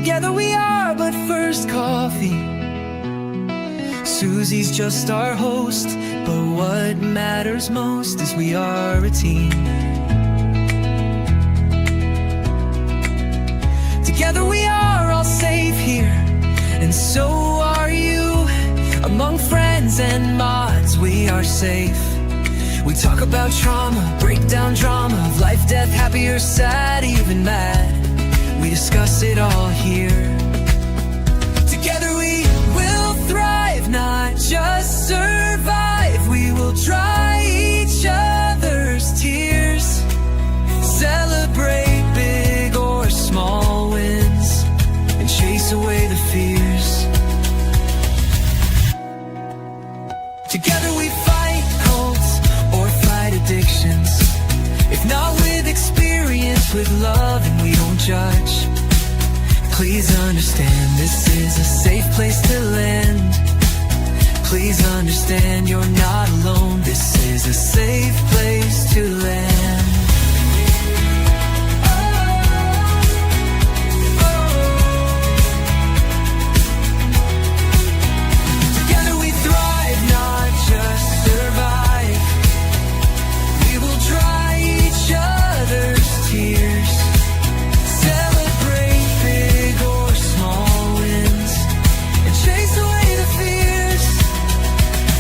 Together we are but first coffee. Susie's just our host, but what matters most is we are a team. Together we are all safe here, and so are you. Among friends and mods we are safe. We talk about trauma, break down drama of life, death, happy or sad, even mad. We discuss it all here. Together we will thrive, not just survive. We will dry each other's tears, celebrate big or small wins, and chase away the fears. Together we fight cults or fight addictions. If not with experience, with love, and we don't judge. Please understand, this is a safe place to land. Please understand, you're not alone. This is a safe place to land. Together we thrive, not just survive. We will dry each other's tears, celebrate big or small wins, and chase away the fears.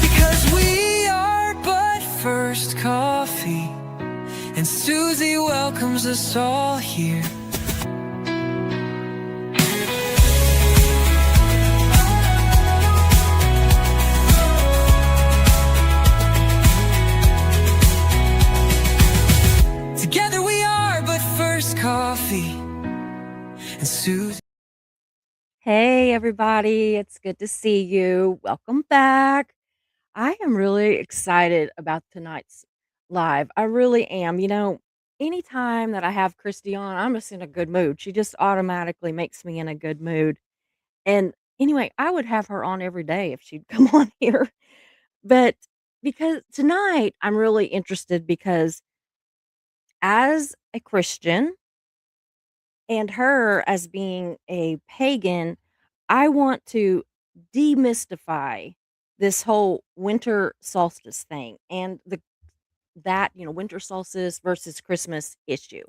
Because we are but first coffee, and Susie welcomes us all here. Together we are but first coffee, and Susie. Hey, everybody, it's good to see you. Welcome back. I am really excited about tonight's live. I really am. Anytime that I have Christy on, I'm just in a good mood. She just automatically makes me in a good mood. And anyway, I would have her on every day if she'd come on here. But because tonight I'm really interested because as a Christian and her as being a pagan, I want to demystify this whole winter solstice thing and winter solstice versus Christmas issue.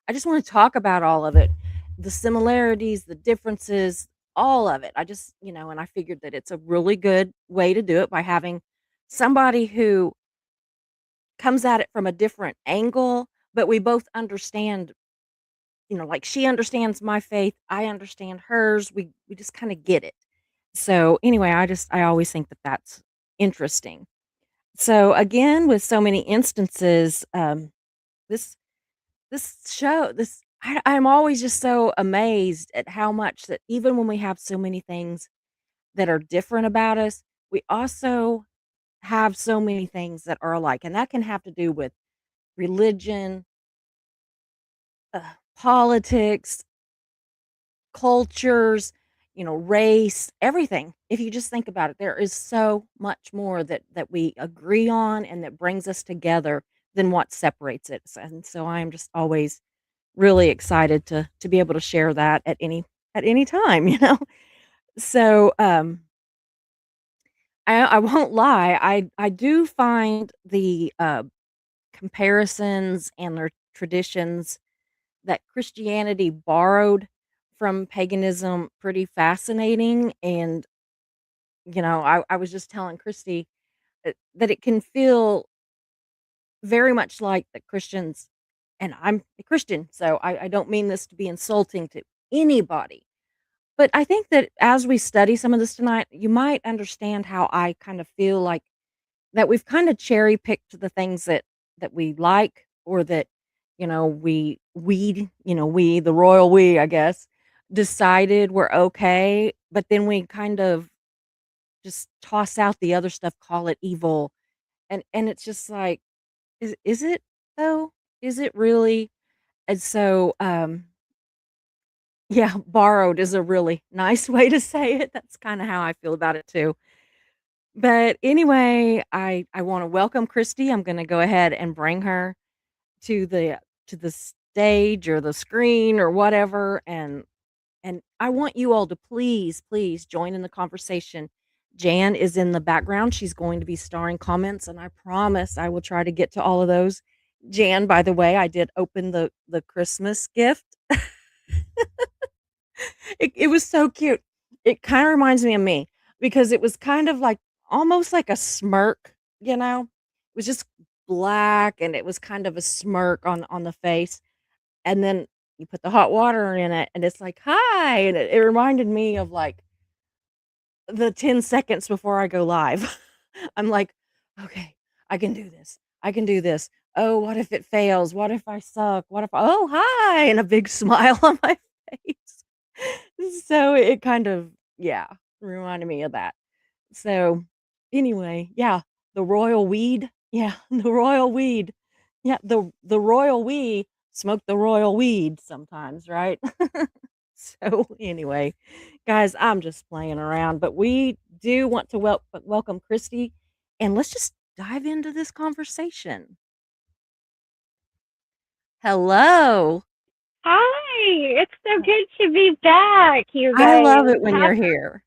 I just want to talk about all of it, the similarities, the differences, all of it. And I figured that it's a really good way to do it by having somebody who comes at it from a different angle, but we both understand, like she understands my faith, I understand hers. We just kind of get it. So anyway, I always think that that's interesting. So again, with so many instances, this this show this I'm always just so amazed at how much that even when we have so many things that are different about us, we also have so many things that are alike, and that can have to do with religion, politics, cultures, race, everything. If you just think about it, there is so much more that we agree on and that brings us together than what separates it. And so I am just always really excited to be able to share that at any time, So I won't lie, I do find the comparisons and their traditions that Christianity borrowed from paganism pretty fascinating. And, I was just telling Christy that it can feel very much like the Christians, and I'm a Christian, so I don't mean this to be insulting to anybody. But I think that as we study some of this tonight, you might understand how I kind of feel like that we've kind of cherry picked the things that we like, or that we the royal we, I guess, decided were okay, but then we kind of just toss out the other stuff, call it evil, and it's just like, is it though? Is it really? And so yeah, borrowed is a really nice way to say it. That's kind of how I feel about it too. But anyway, I want to welcome Christy. I'm going to go ahead and bring her to the stage or the screen or whatever, and And I want you all to please, please join in the conversation. Jan is in the background. She's going to be starring comments, and I promise I will try to get to all of those. Jan, by the way, I did open the Christmas gift. It was so cute. It kinda reminds me of me because it was kind of like almost like a smirk, you know? It was just black, and it was kind of a smirk on the face, and then you put the hot water in it, and it's like, "Hi," and it reminded me of, like, the 10 seconds before I go live. I'm like, "Okay, I can do this. I can do this. Oh, what if it fails? What if I suck? What if oh, hi," and a big smile on my face. So it kind of yeah, reminded me of that. So, anyway, yeah, the royal weed. Yeah, the royal weed. Yeah, the royal we smoke the royal weed sometimes, right? So, anyway, guys, I'm just playing around, but we do want to welcome Christy, and let's just dive into this conversation. Hello. Hi, it's so good to be back, you I love guys. it when you're here.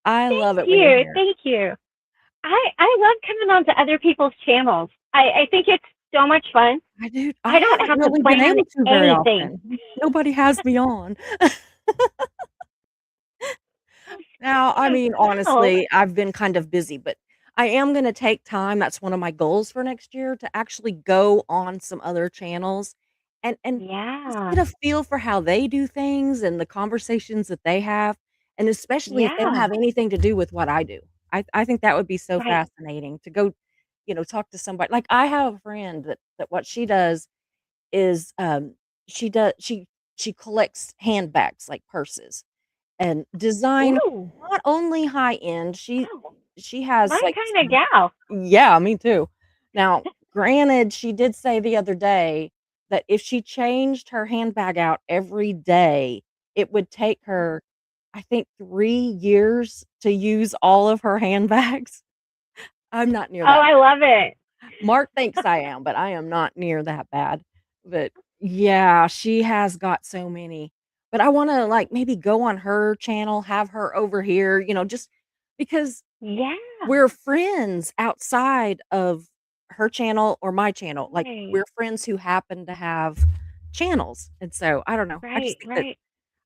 I love Thank it when you're you, here. thank you. I love coming on to other people's channels. I think it's so much fun. I do. I I don't haven't have to really been plan able to very anything. often. Nobody has me on. Now, I mean, Well, honestly, I've been kind of busy, but I am gonna take time, that's one of my goals for next year, to actually go on some other channels and just yeah, get a feel for how they do things and the conversations that they have, and especially if they don't yeah, have anything to do with what I do. I think that would be so right. fascinating to go, talk to somebody like, I have a friend that what she does is, she does she collects handbags, like purses. And design Ooh, not only high end, wow, she has, my like, kind of some gal. yeah, me too. Now, granted, she did say the other day that if she changed her handbag out every day, it would take her, I think, 3 years to use all of her handbags. I'm not near Oh, that. I love it. Mark thinks I am, but I am not near that bad. But yeah, she has got so many. But I wanna, like, maybe go on her channel, have her over here, just because Yeah, we're friends outside of her channel or my channel. Like, right, we're friends who happen to have channels. And so, I don't know. I just right, think that right.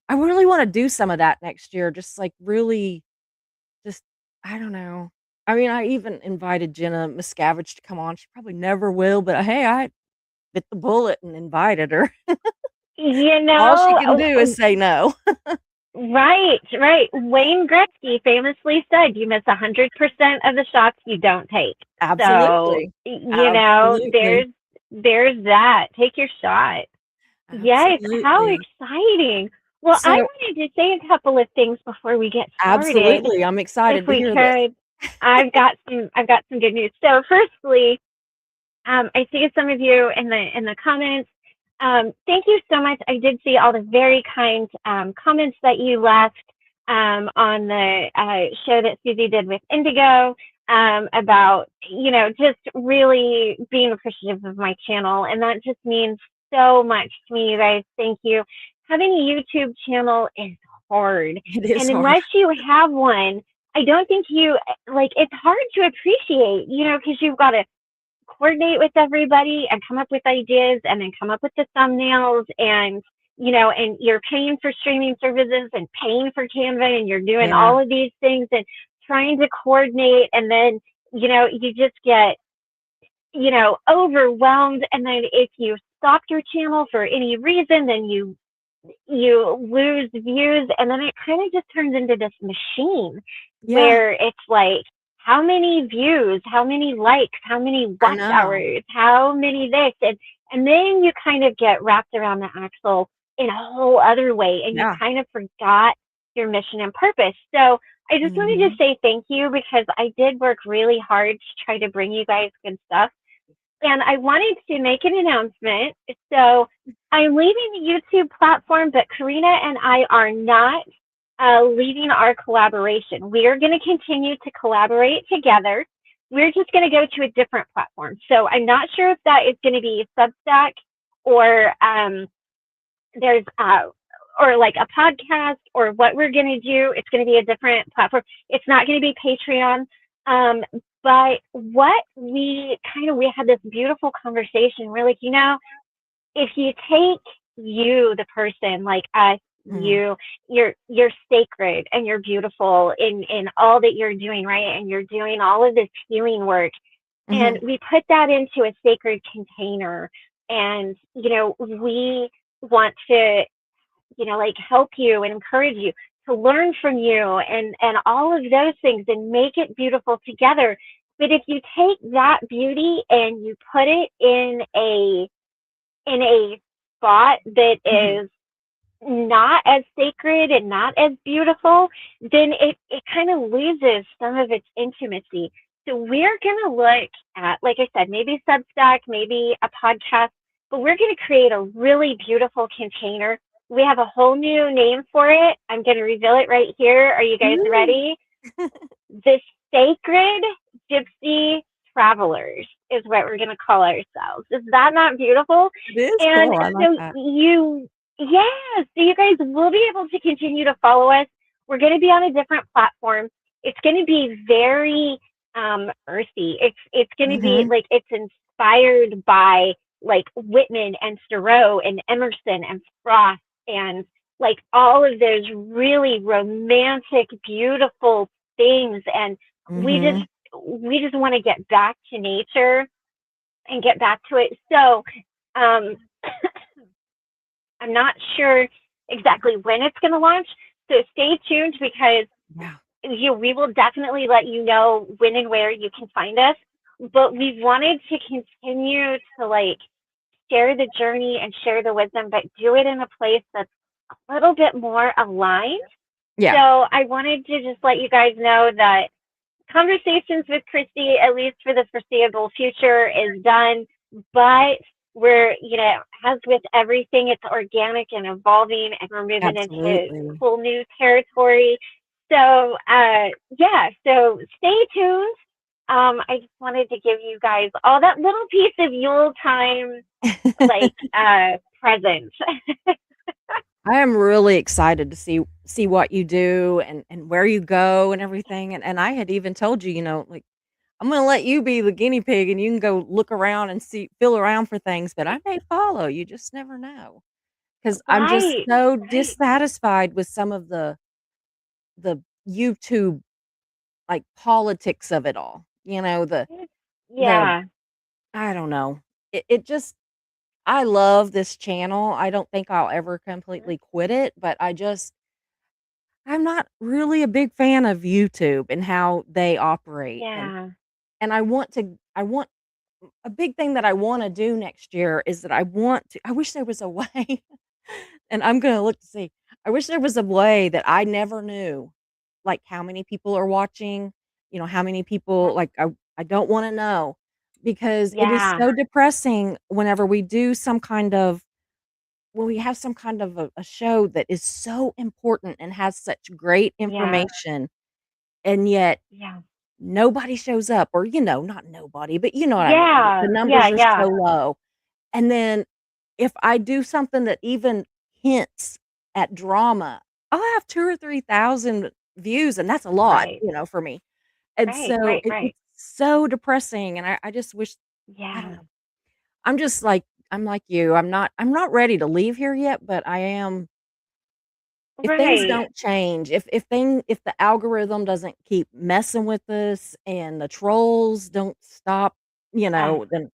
I really wanna do some of that next year, just, like, really just I don't know. I mean, I even invited Jenna Miscavige to come on. She probably never will, but, hey, I bit the bullet and invited her. You All she know, can do is say no. right, right. Wayne Gretzky famously said, "You miss 100% of the shots you don't take." So, Absolutely. you know, Absolutely. there's that. Take your shot. Yes, how Absolutely. exciting. Well, I So wanted to say a couple of things before we get started, absolutely, I'm if excited to we hear this. could. I've got some good news. So, firstly, I see some of you in the comments. Thank you so much. I did see all the very kind comments that you left on the show that Susie did with Indigo about just really being appreciative of my channel, and that just means so much to me, you guys. Thank you. Having a YouTube channel is hard, It is and hard. unless you have one, I don't think you like. It's hard to appreciate, because you've got to coordinate with everybody and come up with ideas and then come up with the thumbnails and you're paying for streaming services and paying for Canva and you're doing Yeah, all of these things and trying to coordinate and then you just get overwhelmed, and then if you stop your channel for any reason, then you lose views, and then it kind of just turns into this machine yeah, where it's like, how many views, how many likes, how many I watch know. hours, how many this, and then you kind of get wrapped around the axle in a whole other way, and you Yeah. kind of forgot your mission and purpose. So I just wanted to Mhm. say thank you, because I did work really hard to try to bring you guys good stuff, and I wanted to make an announcement. So I'm leaving the YouTube platform, but Karina and I are not leaving our collaboration. We are going to continue to collaborate together. We're just going to go to a different platform. So I'm not sure if that is going to be Substack or there's or like a podcast or what we're going to do. It's going to be a different platform. It's not going to be Patreon. Um, but what we had this beautiful conversation. We're like, if you take you, the person, like us, Mhm. you're sacred and you're beautiful in all that you're doing, right? And you're doing all of this healing work, and Mhm. we put that into a sacred container, and we want to like help you and encourage you to learn from you and all of those things and make it beautiful together. But if you take that beauty and you put it in a spot that Mhm. is not as sacred and not as beautiful, then it kind of loses some of its intimacy. So we're going to look at, like I said, maybe Substack, maybe a podcast, but we're going to create a really beautiful container. We have a whole new name for it. I'm going to reveal it right here. Are you guys Ooh. ready? The Sacred Gypsy Travelers is what we're going to call ourselves. Is that not beautiful? It is And cool, I like so that. yes, so you guys will be able to continue to follow us. We're going to be on a different platform. It's going to be very earthy. It's going to be Mhm. like it's inspired by like Whitman and Thoreau and Emerson and Frost and like all of those really romantic, beautiful things. And we just Mhm. we just want to get back to nature and get back to it. So um, I'm not sure exactly when it's going to launch. So stay tuned because Yeah, we will definitely let you know when and where you can find us. But we wanted to continue to like share the journey and share the wisdom, but do it in a place that's a little bit more aligned. So yeah, I wanted to just let you guys know that conversations with Christy, at least for the foreseeable future, is done. But we're, as with everything, it's organic and evolving, and we're moving into absolutely. cool new territory. So, yeah, so stay tuned. I just wanted to give you guys all that little piece of Yule time, like, present. I am really excited to see what you do and where you go and everything, and I had even told you, like, I'm gonna let you be the guinea pig, and you can go look around and feel around for things, but I may follow, you just never know. Because 'cause I'm just Right, so right. dissatisfied with some of the YouTube, like, politics of it all, the Yeah, I don't know. It just I love this channel, I don't think I'll ever completely quit it, but I'm not really a big fan of YouTube and how they operate, yeah, and I want a big thing that I wanna do next year is that I wish there was a way, and I'm gonna look to see. I wish there was a way that I never knew, like, how many people are watching, how many people like, I don't wanna know because it is yeah, so depressing whenever we do some kind of when we have some kind of a show that is so important and has such great yeah, information, and yet yeah. nobody shows up or, not nobody, but you know what I mean, the Yeah, yeah, numbers are yeah. so low, and then if I do something that even hints at drama, I'll have 2 or 3,000 views, and that's a lot, Right, for me, and right, so right, right. it's so depressing, and I just wish I don't Yeah, know. I'm like you, I'm not ready to leave here yet, but I am if things right. don't change, if the algorithm doesn't keep messing with us and the trolls don't stop, Uh, then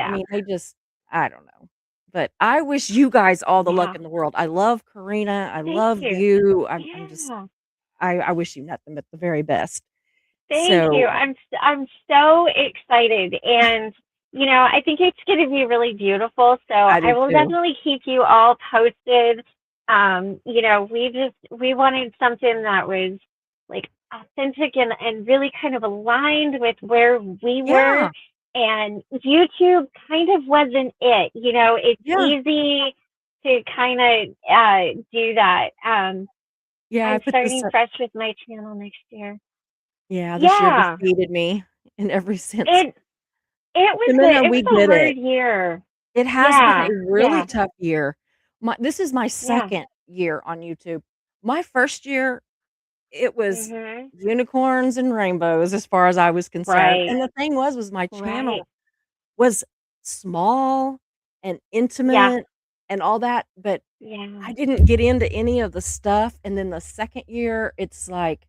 I yeah, mean, they just I don't know. But I wish you guys all the luck yeah. in the world. I love Karina. I Thank love you. you. I'm just Yeah, I wish you nothing but the very best. thank you. So, I'm so excited, and I think it's going to be really beautiful. So I I do will too. definitely keep you all posted. We wanted something that was like authentic and really kind of aligned with where we were. Yeah. And YouTube kind of wasn't it. It's Yeah. easy to kind of do that. Yeah, I I'm put this starting up fresh with my channel next year. yeah, this year Yeah, defeated me in every sense. it it was And then a it we was a did hard it. year. It has been Yeah, a really yeah, tough year. This is my yeah. 2nd year on YouTube. My first year, it was Mhm. unicorns and rainbows as far as I was concerned, Right. and the thing was my Right. channel was small and Yeah. intimate and all that, but Yeah. I didn't get into any of the stuff, and then the 2nd year, it's like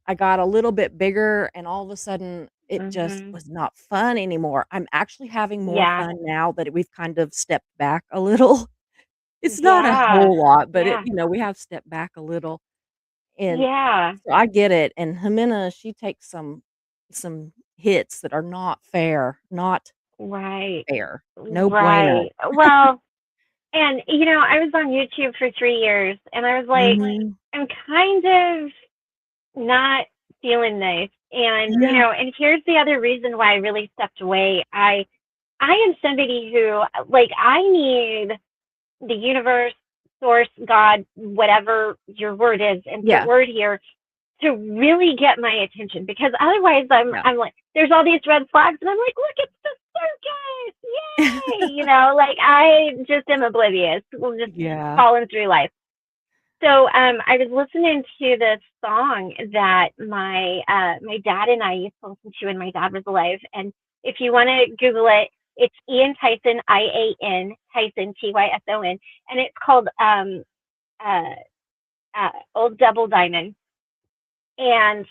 I got a little bit bigger, and all of a sudden, it just Mhm. was not fun anymore. I'm actually having more Yeah. fun now that we've kind of stepped back a little. It's not a Yeah. whole lot, but Yeah. we have stepped back a little, and Yeah. so I get it, and Jimena, she takes some hits that are not fair, not Right. fair, no bueno. Right. Well, and I was on YouTube for 3 years and I was like, Mhm. I'm kind of not feeling this. And, Yeah, and here's the other reason why I really stepped away. I am somebody who, like, I need the universe, source, God, whatever your word is, insert yeah, word here, to really get my attention, because otherwise yeah. I'm like, there's all these red flags and I'm like, look, it's the circus. Yay. Like I just am oblivious. We'll just Yeah. falling through life. So I was listening to this song that my dad and I used to listen to when my dad was alive. And if you want to Google it, it's Ian Tyson, Ian Tyson, Tyson, and it's called uh, Old Double Diamond. And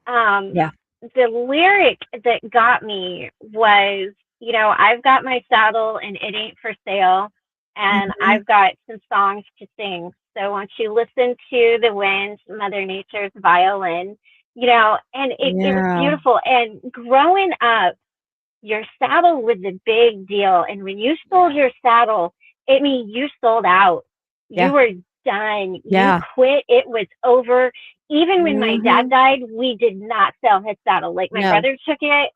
um, Yeah. the lyric that got me was, I've got my saddle and it ain't for sale, and Mhm. I've got some songs to sing. So won't you listen to the wind, Mother Nature's violin, and it was Yeah. beautiful. And growing up, your saddle was a big deal. And when you sold Yeah. your saddle, it means you sold out. You Yeah. were done. You Yeah. quit. It was over. Even when my dad Mhm. died, we did not sell his saddle. Like my No, brother took it.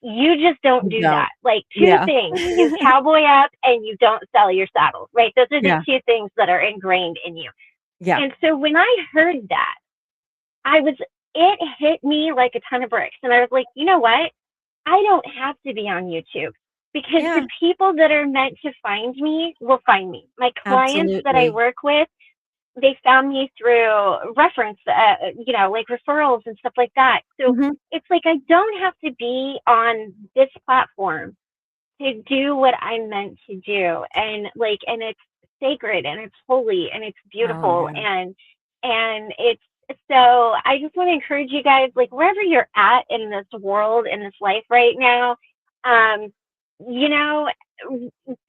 You just don't you do don't. that. Like two Yeah. things: you cowboy up and you don't sell your saddle. Right? Those are the Yeah. two things that are ingrained in you. Yeah. And so when I heard that, I was it hit me like a ton of bricks, and I was like, you know what? I don't have to be on YouTube, because the Yeah. people that are meant to find me will find me. My clients that I Absolutely. work with, they found me through reference, like referrals and stuff like that. So Mhm. it's like I don't have to be on this platform to do what I'm meant to do. And it's sacred and it's holy and it's Oh, beautiful, yeah. and it's so I just want to encourage you guys, like wherever you're at in this world, in this life right now, um, you know,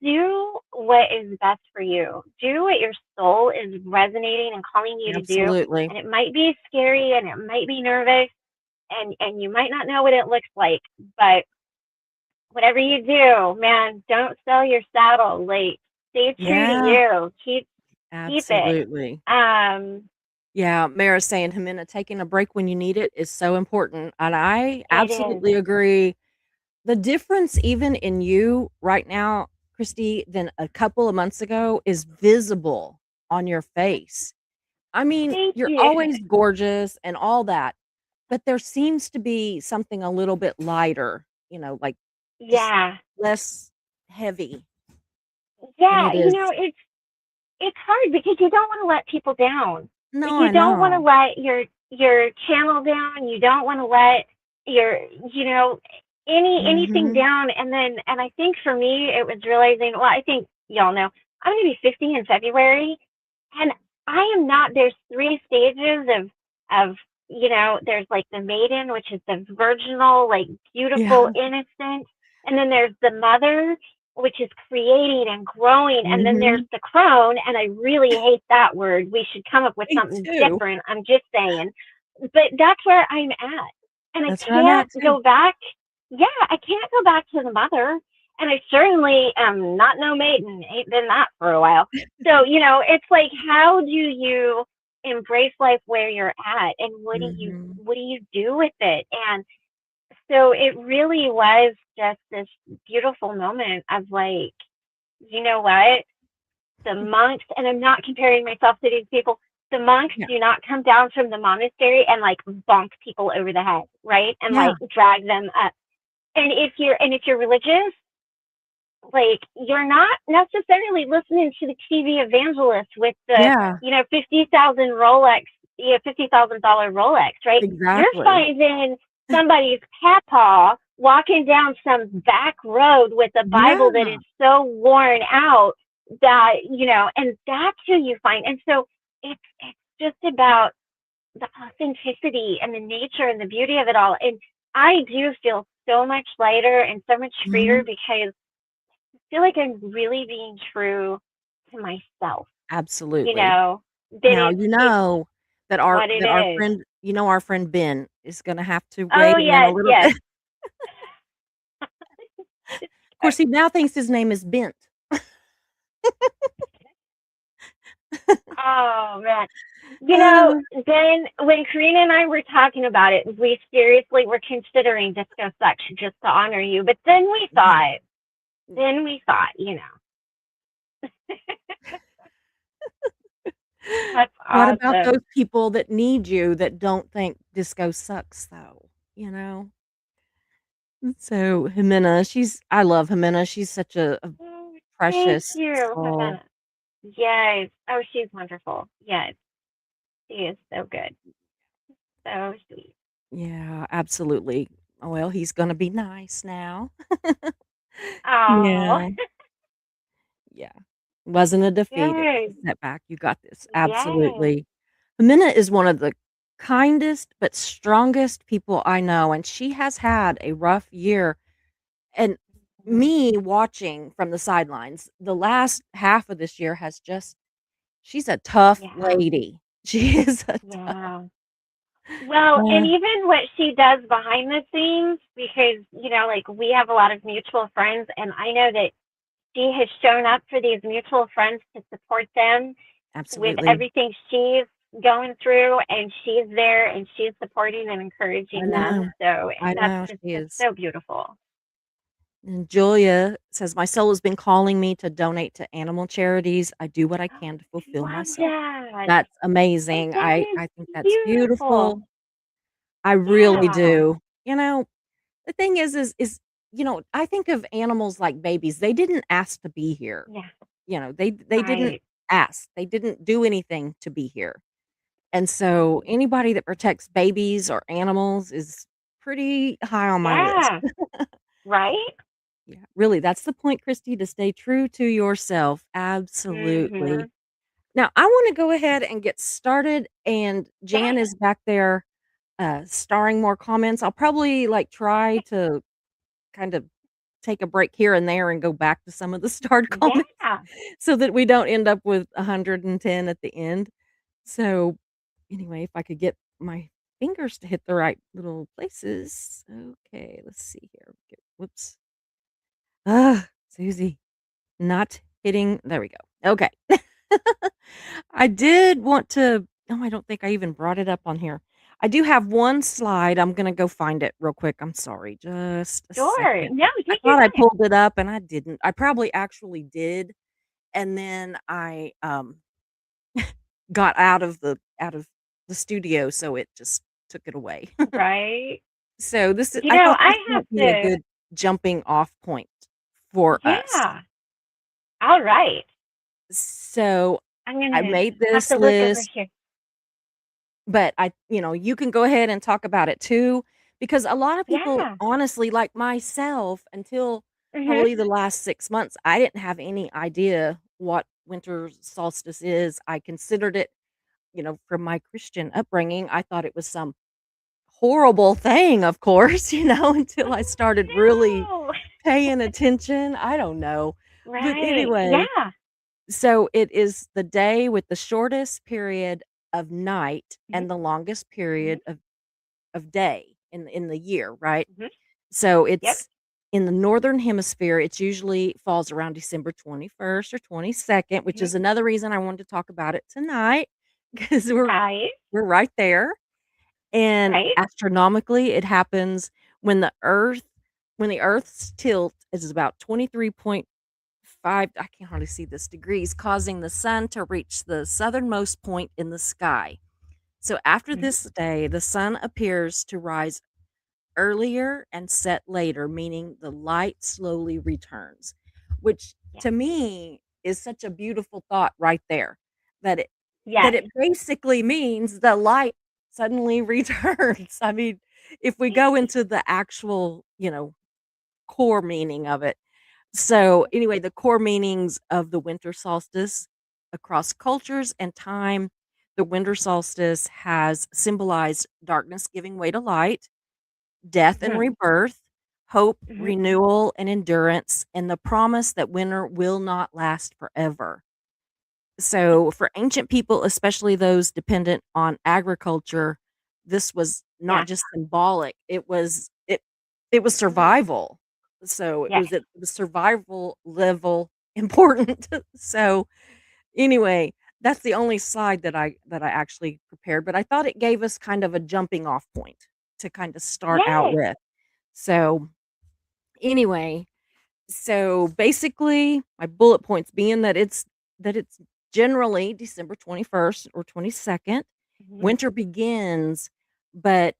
do what is best for you. Do what your soul is resonating and calling you to do. Absolutely. And it might be scary and it might be nervous, and you might not know what it looks like, but whatever you do, man, don't sell your saddle. Like, stay true to Yeah. you. Keep it. Absolutely. Um, Yeah, Mara's saying, "Jimena, taking a break when you need it is so important," and I it is. absolutely agree. The difference even in you right now, Christy, than a couple of months ago is visible on your face. I mean, Thank you're you. always gorgeous and all that, but there seems to be something a little bit lighter, like just Yeah. less heavy, and Yeah. it is It's hard because you don't want to let people down. Like, no, you I don't want to know. let your channel down. You don't want to let your anything Mhm. down. And I think for me it was realizing, well, I think y'all know I'm gonna be 50 in February, and I am not. There's three stages of there's like the maiden, which is the virginal, like Yeah. beautiful, innocent, and then there's the mother, which is creating and growing, and then there's Mhm. the crone, and I really hate that word. We should come up with Me something too. different. I'm just saying, but that's where I'm at, and I That's where I'm can't at too. go back. Yeah, I can't go back to the mother, and I certainly am not no maiden. Ain't been that for a while. So, it's like, how do you embrace life where you're at, and Mhm. what do you do with it? And so it really was just this beautiful moment of like, you know what? The monks, and I'm not comparing myself to these people, the monks Yeah. do not come down from the monastery and like bonk people over the head, right? And Yeah. like drag them up. And if you're religious, like you're not necessarily listening to the TV evangelist with the, Yeah, 50,000 Rolex, $50,000 Rolex, right? You're exactly. finding somebody's papa walking down some back road with a Bible that Yeah, is so worn out that, and that's who you find. And so it's just about the authenticity and the nature and the beauty of it all. And I do feel so much lighter and so much freer mhm, because I feel like I'm really being true to myself. You absolutely. know that Now, it's that what it our is. friend our friend Ben is gonna have to Oh wait in a yes, little yes. bit. Of course, he now thinks his name is Bent. Oh man. Uh, Then when Karina and I were talking about it, we seriously were considering disco sucks just to honor you. But yeah. then we thought, that's What about awesome. those people that need you that don't think disco sucks though, you know? So, Jimena, I love Jimena, she's such a Oh, thank precious you, soul. Havana. Yes. Oh, she's wonderful. Yes, she is so good. So sweet. Yeah, absolutely. Oh, well, he's gonna be nice now. Oh, Yeah, yeah. Wasn't a defeat, it was good. a setback, you got this, Yes. absolutely. Jimena is one of the kindest but strongest people I know, and she has had a rough year. And Mhm. me watching from the sidelines, the last half of this year has just she's a tough Yeah. lady. She is a tough Yeah. Well, and uh, even what she does behind the scenes, because, like we have a lot of mutual friends, and I know that she has shown up for these mutual friends to support them with absolutely. everything she's going through, and she's there and she's supporting and I encouraging them. know. So I that's know just, she it's is. so beautiful. And Julia says, "My soul has been calling me to donate to animal charities. I do what I can to fulfill Love myself." that. That's And amazing. that is I think that's beautiful. beautiful. I really Yeah. do. The thing is, I think of animals like babies. They didn't ask to be here. Yeah. They didn't Right. ask. They didn't do anything to be here. And so Mhm. anybody that protects babies or animals is pretty high on my list. Yeah. Right? Yeah, really, that's the point, Christy, to stay true to yourself. Absolutely. Mhm. Now, I want to go ahead and get started, and Jan Yes. is back there starring more comments. I'll probably like try to kind of take a break here and there and go back to some of the starred comments Yeah. so that we don't end up with 110 at the end. So, anyway, if I could get my fingers to hit the right little places. Okay, let's see here. Whoops. Susie, not hitting. There we go. Okay. I did want to. Oh, I don't think I even brought it up on here. I do have one slide. I'm gonna go find it real quick. I'm sorry. Just a Sure. second. No, I take your thought I time. pulled it up and I didn't. I probably actually did, and then I got out of the studio, so it just took it away. Right. So I thought I this have might be a to. good jumping off point for us. Yeah. All right. So I'm I gonna made have this to look over list, here. but you can go ahead and talk about it too, because a lot of people, Yeah. honestly, like myself, until Mhm. probably the last 6 months, I didn't have any idea what winter solstice is. I considered it, from my Christian upbringing, I thought it was some horrible thing, of course, until I started really Oh no. paying attention. I don't know. But Right. anyway, Yeah. so it is the day with the shortest period of night Mhm. and the longest Mhm. period of day in the year, right? Mhm. So Yep. it's in the northern hemisphere, it's usually falls around December 21st or 22nd, which Mhm. is another reason I wanted to talk about it tonight because Right. we're right there. And Right. astronomically, it happens when the Earth's tilt is about 23.5, I can hardly see this, degrees, causing the sun to reach the southernmost point in the sky. So after Mhm. this day, the sun appears to rise earlier and set later, meaning the light slowly returns. which Yeah. to me is such a beautiful thought right there, that it that Yes. it basically means the light suddenly returns. I mean, if we go into the actual, core meaning of it. So, anyway, the core meanings of the winter solstice across cultures and time, the winter solstice has symbolized darkness giving way to light, death and Mhm. rebirth, hope, Mhm. renewal, and endurance, and the promise that winter will not last forever. So, for ancient people, especially those dependent on agriculture, this was not Yeah. just symbolic, it was Mhm. survival. So, it Yes. was at the survival level important. So, anyway, that's the only slide that I actually prepared, but I thought it gave us kind of a jumping off point to kind of start out Yes. with. So, anyway, so basically, my bullet points being that it's generally December 21st or 22nd. Mhm. Winter begins, but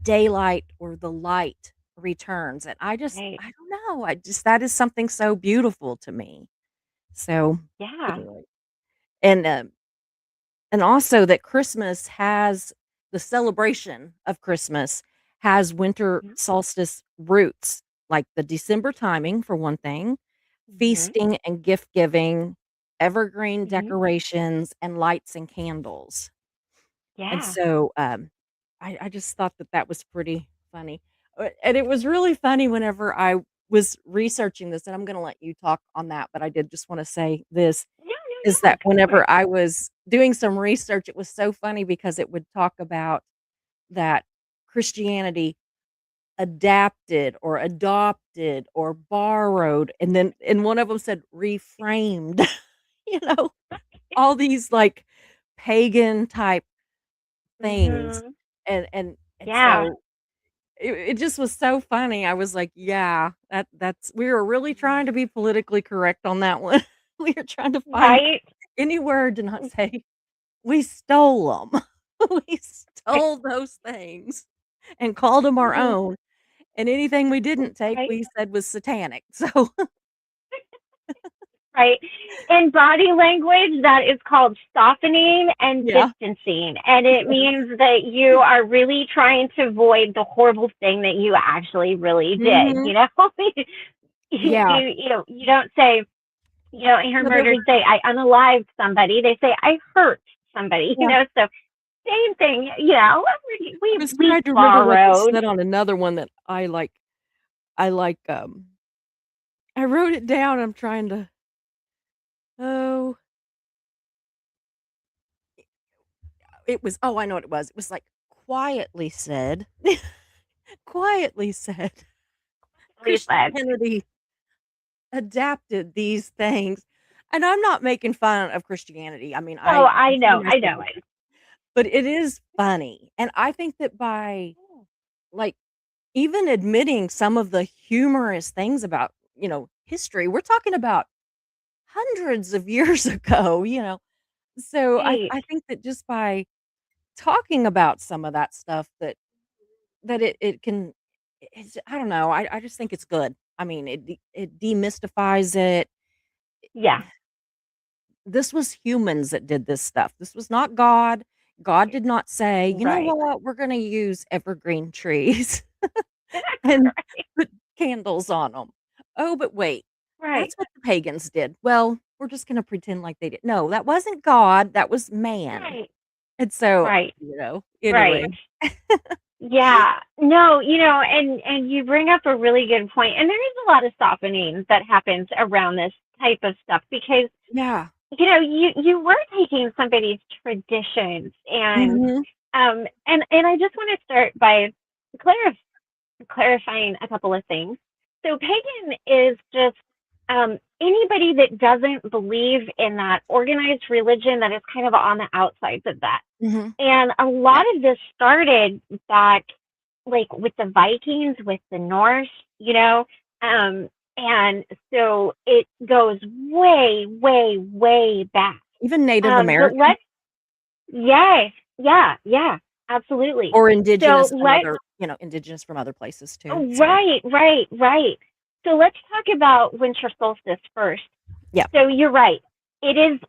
daylight or the light returns. And Right. I don't know. That is something so beautiful to me. So Yeah. anyway, and and also that Christmas has the celebration of Christmas has winter Mhm. solstice roots, like the December timing for one thing, Mhm. feasting and gift giving, evergreen Mhm. decorations, and lights and candles. And Yeah. so, I just thought that that was pretty funny. And it was really funny whenever I was researching this, and I'm gonna let you talk on that, but I did just wanna say this, No, no, is no. that Go for it. whenever I was doing some research, it was so funny because it would talk about that Christianity adapted or adopted or borrowed, and one of them said reframed, you know, all these, like, pagan type things, Mhm. and Yeah. so it just was so funny. I was like, "Yeah, that's we were really trying to be politically correct on that one." We were trying to find Right. any word to not say, "We stole them. We Right. stole those things and called them our Mhm. own, and anything we didn't take, Right. we said was satanic." So Right. In body language, that is called softening and yeah. distancing. And it means that you are really trying to avoid the horrible thing that you actually really did. Mhm. Yeah. You don't say, you don't hear Yeah, there murderers was say, I unalived somebody. They say, I hurt somebody, yeah. So same thing, I we, was we trying to remember what it borrowed. said on another one that I like, I wrote it down, I'm trying to oh, I know what it was. It was like, quietly said quietly said, Leaflet. Christianity adapted these things, and I'm not making fun of Christianity. I mean, Oh, I consider I myself know a it. but it is funny, and I think that by, like, even admitting some of the humorous things about, history, we're talking about hundreds of years ago. So Right. I think that just by talking about some of that stuff that it can I don't know, I just think it's good. I mean, it demystifies it. Yeah. This was humans that did this stuff. This was not God. God did not say, "You know Right. what? We're gonna use evergreen trees and Right. put candles on them." Oh, but wait, Right. that's what the pagans did. Well, we're just gonna pretend like they did. No, that wasn't God, that was man. Right. And so, Right. Right. anyway. Yeah. No, and you bring up a really good point. And there is a lot of softening that happens around this type of stuff because, Yeah. you were taking somebody's traditions Mhm. and I just want to start by clarif- clarifying a couple of things. So pagan is just anybody that doesn't believe in that organized religion that is kind of on the outsides of that. Mhm. And a Yeah. lot of this started back, like with the Vikings, with the Norse, um, and so it goes way, way, way back. Even Native But American yes, yeah, yeah, absolutely. or So indigenous from other places too, so right, right, right. So let's talk about winter solstice first. Yeah. So you're right. It is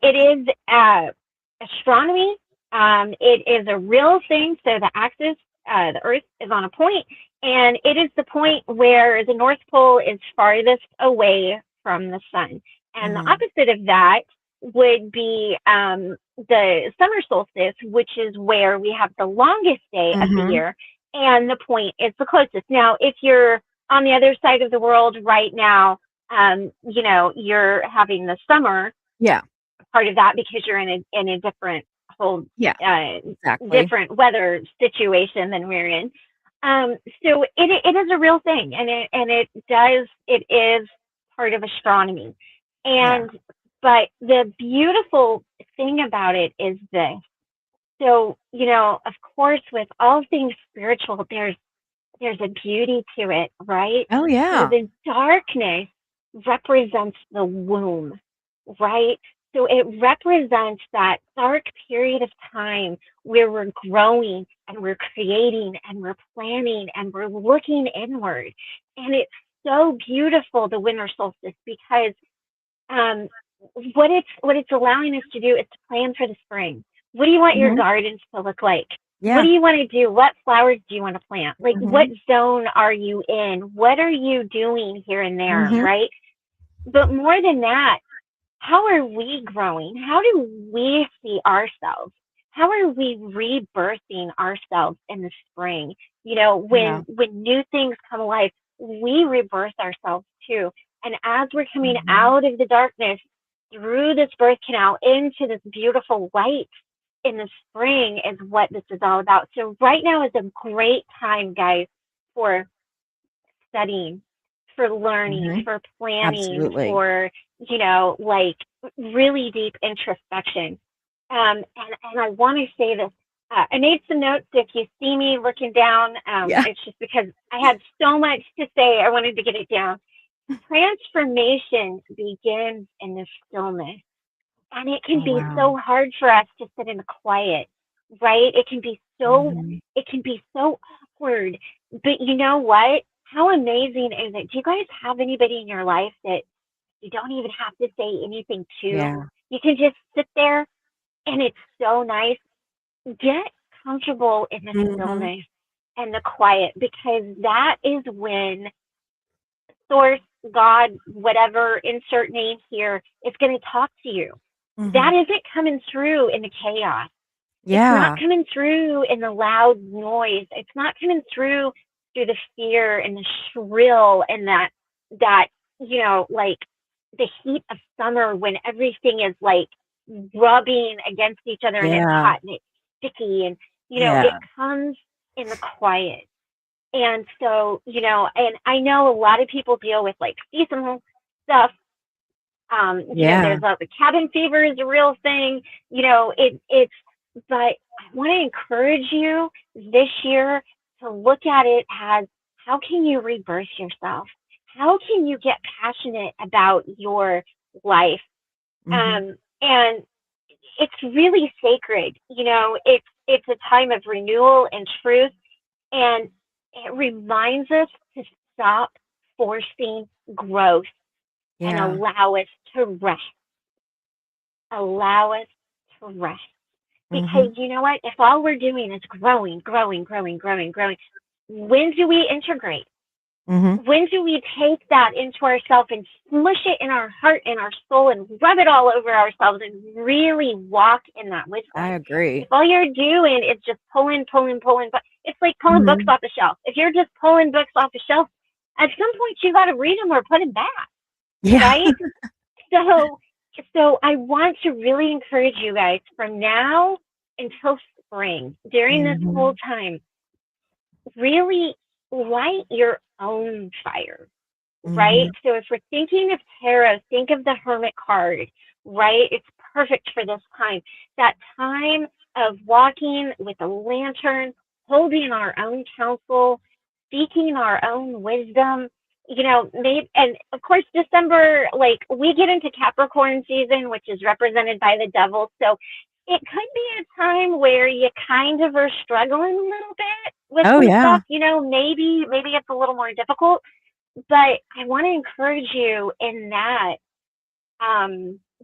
astronomy. It is a real thing. So the axis, the Earth is on a point, and it is the point where the North Pole is farthest away from the sun. And the Mhm. opposite of that would be the summer solstice, which is where we have the longest day of the Mhm. year, and the point is the closest. Now, if you're on the other side of the world right now, you're having the summer Yeah. part of that because you're in a different whole Yeah. uh, Exactly. different weather situation than we're in. So it is a real thing, and it is part of astronomy, Yeah. and but the beautiful thing about it is this. So of course, with all things spiritual, there's a beauty to it, right? Oh, So yeah. the darkness represents the womb, right? So it represents that dark period of time where we're growing and we're creating and we're planning and we're looking inward. And it's so beautiful, the winter solstice, because um, what it's allowing us to do is to plan for the spring. What do you want your Mhm. gardens to look like? What Yeah. do you want to do? What flowers do you want to plant? Like, what Mhm. zone are you in? What are you doing here and there, Mhm. right? But more than that, how are we growing? How do we see ourselves? How are we rebirthing ourselves in the spring? Yeah. When new things come alive, we rebirth ourselves too. And as we're coming Mhm. out of the darkness through this birth canal into this beautiful light in the spring is what this is all about. So right now is a great time, guys, for studying, for learning, Mhm. for planning, Absolutely. for, like really deep introspection. And I want to say this. I made some notes. If you see me looking down, Yeah. it's just because I had so much to say. I wanted to get it down. Transformation begins in the stillness. And it can Oh, be wow. so hard for us to sit in the quiet, right? Mhm. It can be so awkward. But you know what? How amazing is it? Do you guys have anybody in your life that you don't even have to say anything to? Yeah. You can just sit there and it's so nice. Get comfortable in the Mhm. stillness and the quiet, because that is when source, God, whatever, insert name here, is going to talk to you. That Mhm. isn't coming through in the chaos. It's not Yeah. coming through in the loud noise. It's not coming through the fear and the shrill and that like the heat of summer when everything is like rubbing against each other and it's Yeah. hot and it's sticky, and it Yeah. comes in the quiet. And so, and I know a lot of people deal with like seasonal stuff. Yeah. The cabin fever is a real thing. But I want to encourage you this year to look at it as, how can you rebirth yourself? How can you get passionate about your life? Mhm. And it's really sacred. It's a time of renewal and truth, and it reminds us to stop forcing growth and Yeah. allow us to rest. Because Mhm. you know what? If all we're doing is growing, growing, growing, growing, growing, when do we integrate? Mhm. When do we take that into ourselves and smush it in our heart and our soul and rub it all over ourselves and really walk in that I wisdom? If agree. all you're doing is just pulling, pulling, pulling, but it's like pulling books Mhm. off the shelf. If you're just pulling books off the shelf, at some point you got to read them or put them back, Yeah. right? So, so I want to really encourage you guys from now until spring, during this whole Mhm. time, really light your own fire, right? Mhm. So if we're thinking of tarot, think of the Hermit card, right? It's perfect for this time. That time of walking with a lantern, holding our own counsel, seeking our own wisdom. Maybe, and of course, December, like we get into Capricorn season, which is represented by the devil. So it could be a time where you kind of are struggling a little bit with Oh, some yeah. stuff. Maybe it's a little more difficult, but I want to encourage you in that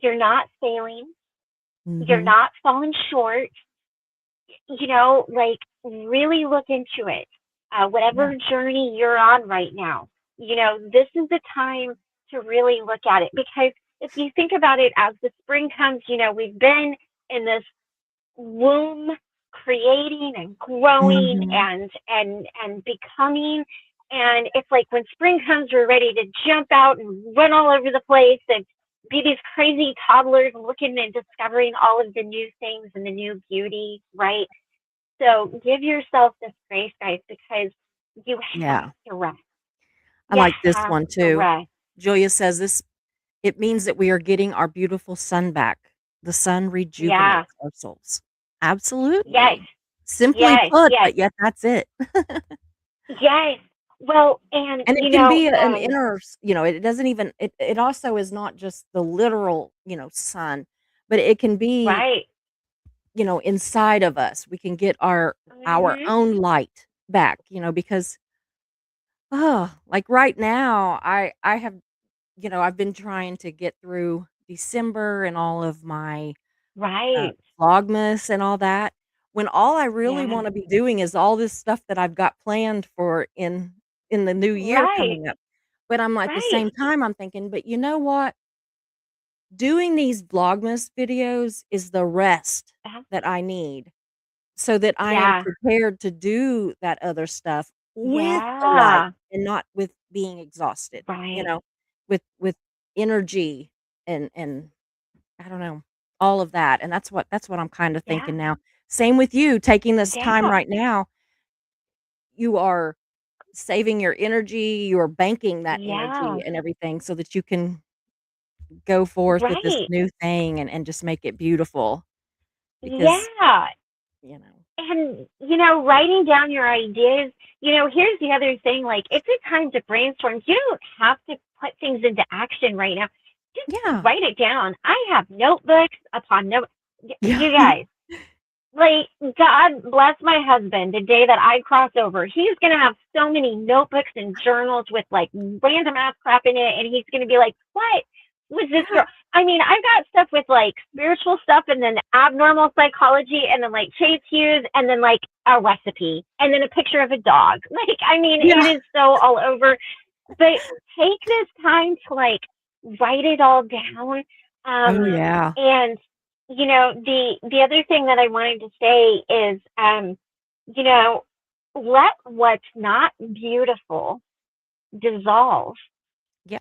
you're not failing, you're Mhm. not falling short, like really look into it. Yeah. Whatever journey you're on right now, this is the time to really look at it because if you think about it as the spring comes, we've been in this womb creating and growing Mhm. and becoming, and it's like when spring comes we're ready to jump out and run all over the place and be these crazy toddlers looking and discovering all of the new things and the new beauty, right? So give yourself this grace, guys, because you have Yeah. to rest. I You like this have one to too. rest. Julia says this it means that we are getting our beautiful sun back. The sun Yeah. rejuvenates our souls. Yes. Absolutely. Simply Yes. put, Yes. but yet that's it. Yes. Well, and And it can be an inner it doesn't even it also is not just the literal, sun, but it can be, right. inside of us. We can get our Mhm. own light back, because, oh, like right now, I have I've been trying to get through December and all of my, Right. Vlogmas and all that, when all I really Yeah. wanna be doing is all this stuff that I've got planned for in the new year Right. coming up. But I'm at the Right. same time, I'm thinking, "But you know what? Doing these Vlogmas videos is the rest Uh-huh. that I need so that I am Yeah. prepared to do that other stuff with the light Yeah. and not with being exhausted, Right. with energy and I don't know, all of that, and that's what I'm kinda thinking Yeah. now. Same with you, taking this time Yeah. right now, you are saving your energy, you're banking that Yeah. energy and everything so that you can go forth with this Right. new thing and just make it beautiful because, Yeah. you know And, writing down your ideas, here's the other thing, like, it's a time to brainstorm. You don't have to put things into action right now. Just Yeah. write it down. I have notebooks upon note. Yeah. You guys, like, God bless my husband the day that I cross over. He's going to have so many notebooks and journals with like random ass crap in it. And he's going to be like, what was this girl? I mean, I've got stuff with like spiritual stuff and then abnormal psychology and then like Chase Hughes and then like a recipe and then a picture of a dog. Like, I mean, it Yeah. is so all over. But take this time to like write it all down. Oh, Um, yeah. and the other thing that I wanted to say is, you know, let what's not beautiful dissolve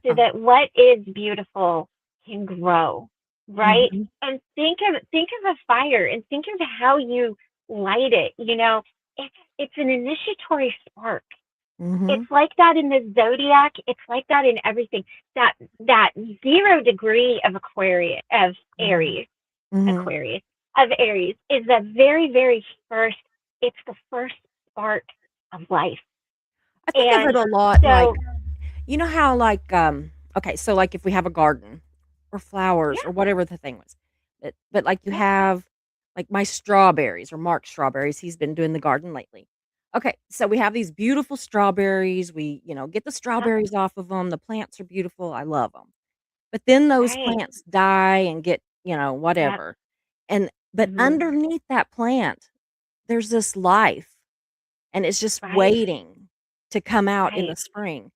so Yeah. that what is beautiful can grow, right? Mhm. And think of a fire and think of how you light it. It's an initiatory spark. It's Mhm. like that in the zodiac. It's like that in everything. That 0 degree of Yeah. Mhm. Aquarius of Aries is the very, very first. It's the first spark of life, I think of it and a lot like so you know how, like, okay, so, like, if we have a garden or flowers yeah, or whatever the thing was, but, like, you yeah, have, like, my strawberries or Mark's strawberries, he's been doing the garden lately. Okay, so we have these beautiful strawberries, we, get the uh-huh, strawberries off of them. The plants are beautiful, I love them. But then those right, plants die and get, yep, whatever, but hmm, underneath that plant, there's this life, and it's just right, waiting to come out in the right, spring.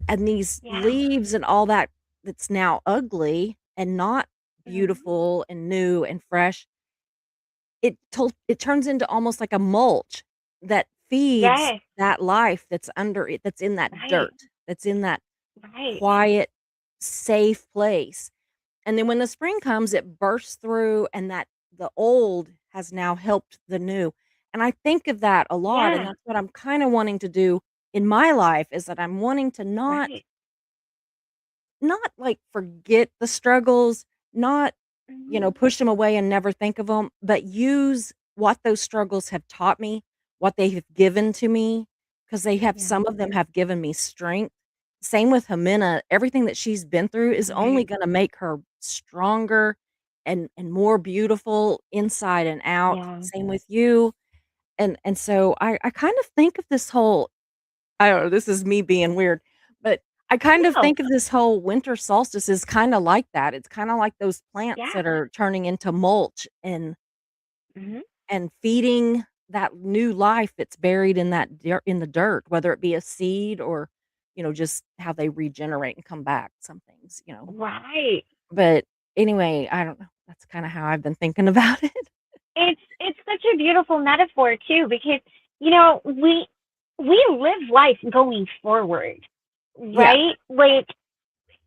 And these yeah, leaves and all that that's now ugly and not hmm, beautiful and new and fresh, it turns into almost like a mulch that feeds yes, that life that's under it, that's in that right, dirt, that's in that right, quiet, safe place. And then when the spring comes, it bursts through and that the old has now helped the new. And I think of that a lot, and yeah, that's what I'm kinda wanting to do in my life is that I'm wanting to right, not, like, forget the struggles, not, hmm, push them away and never think of them, but use what those struggles have taught me, what they have given to me, because they have yeah, some of them have given me strength. Same with Jimena, everything that she's been through is only right, gonna make her stronger and more beautiful inside and out. yeah, Same with you, and so I kind of think of this whole I don't know, this is me being weird, but I kind of No. think of this whole winter solstice as kinda like that. It's kinda like those plants Yeah. that are turning into mulch Mhm. and feeding that new life that's buried in that in the dirt, whether it be a seed or, just how they regenerate and come back, some things. Right. But anyway, I don't know. That's kinda how I've been thinking about it. It's such a beautiful metaphor too, because we live life going forward, Yeah. right? Like,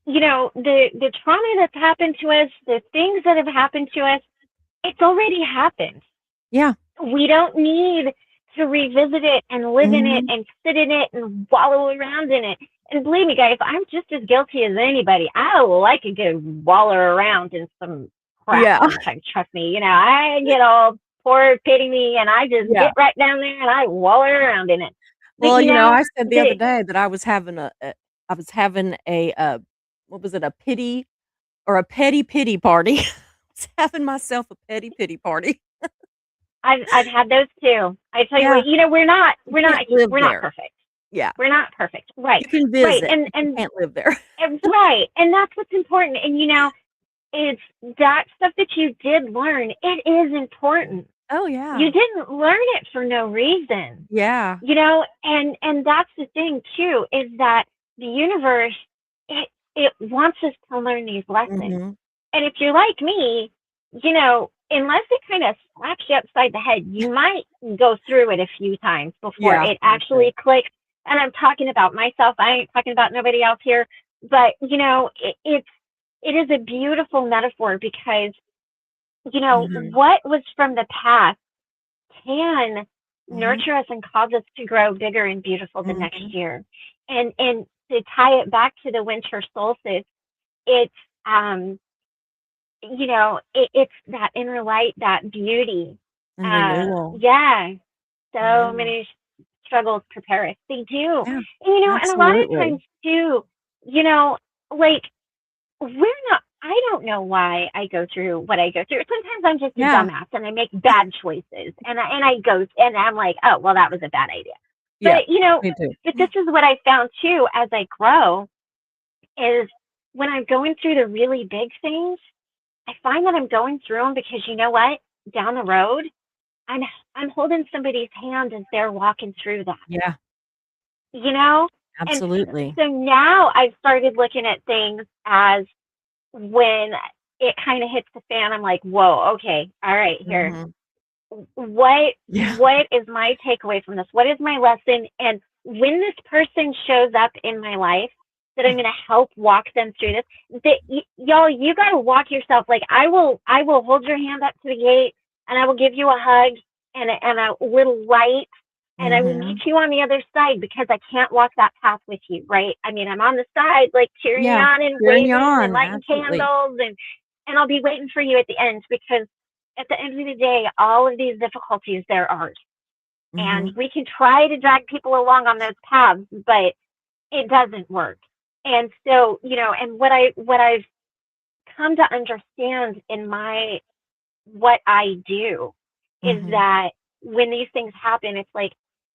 the trauma that's happened to us, the things that have happened to us, it's already happened. Yeah. We don't need to revisit it and live in it Mhm. and sit in it and wallow around in it. And believe me, guys, I'm just as guilty as anybody. I like a good wallow around in some crap Yeah. sometimes. Trust me. I get all poor pity me, and I just Yeah. get right down there and I wallow around in it. But Well, I said the other the day that I was having what was it, a pity or a petty pity party. I was having myself a petty pity party. I've had those too. I tell you Yeah, what, we're not you can't live we're not there. perfect. Yeah, We're not perfect. Right. you can Right. visit, And but you can't live there. right. And that's what's important. And it's that stuff that you did learn. It is important. Oh, You yeah. didn't learn it for no reason. Yeah. And that's the thing too, is that the universe, it wants us to learn these lessons. Mhm. And if you're like me, unless it kind of slaps you upside the head, you might go through it a few times before Yeah, it me too. actually clicks. And I'm talking about myself. I ain't talking about nobody else here. But it is a beautiful metaphor because Mhm. what was from the past can Mhm. nurture us and cause us to grow bigger and beautiful the next Mhm. year. And to tie it back to the winter solstice, it's um it's that inner light, that beauty. And renewal. Yeah, so Yeah. many struggles prepare us. They do. Yeah, And a lot of absolutely. times too, like we're not I don't know why I go through what I go through. Sometimes I'm just a Yeah. dumbass and I make bad choices and I go and I'm like, oh well that was a bad idea. Yeah, But me too. but this is what I found too as I grow is when I'm going through the really big things, I find that I'm going through them because you know what? Down the road, I'm I'm holding somebody's hand as they're walking through that. Yeah, You know? And absolutely. so now I've started looking at things as when it kind of hits the fan, I'm like, whoa, okay, all right, here. Mhm. Yeah. What is my takeaway from this? What is my lesson? And when this person shows up in my life that I'm going to help walk them through this, y'all, you got to walk yourself. Like I will hold your hand up to the gate and I will give you a hug and a little light and I will meet Mhm. you on the other side because I can't walk that path with you, right? I mean, I'm on the side, like cheering you Yeah, on and cheering you waving and on, lighting absolutely. candles and I'll be waiting for you at the end because at the end of the day, all of these difficulties, they're ours. And Mhm. we can try to drag people along on those paths, but it doesn't work. And so, and what I've come to understand in my what I do is Mhm. that when these things happen, it's like,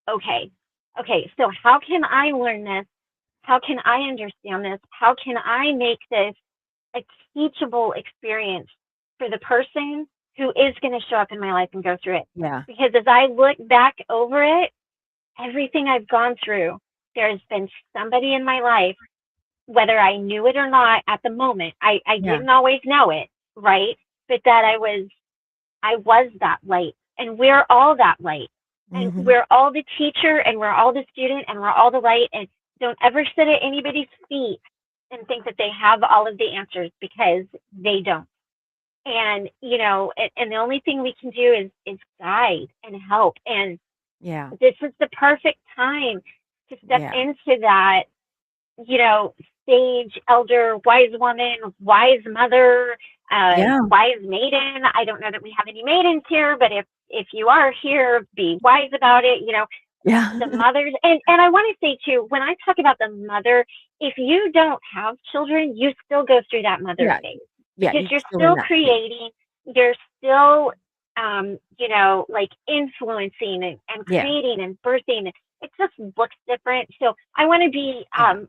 okay, okay, so how can I learn this? How can I understand this? How can I make this a teachable experience for the person who is going to show up in my life and go through it? Yeah. Because as I look back over it, everything I've gone through, there's been somebody in my life, whether I knew it or not at the moment, I Yeah. didn't always know it, right? But that I was that light. And we're all that light. And Mhm. we're all the teacher and we're all the student and we're all the light. And don't ever sit at anybody's feet and think that they have all of the answers because they don't. And the only thing we can do is guide and help. And Yeah. this is the perfect time to step Yeah. into that, sage, elder, wise woman, wise mother, Yeah. wise maiden. I don't know that we have any maidens here, but if you are here, be wise about it. Yeah. The mothers, and I want to say too, when I talk about the mother, if you don't have children, you still go through that mother Yeah. phase Yeah, because you're you're still in still that state. creating, you're still, like influencing and Yeah. creating and birthing. It just looks different. So I want to be, Yeah.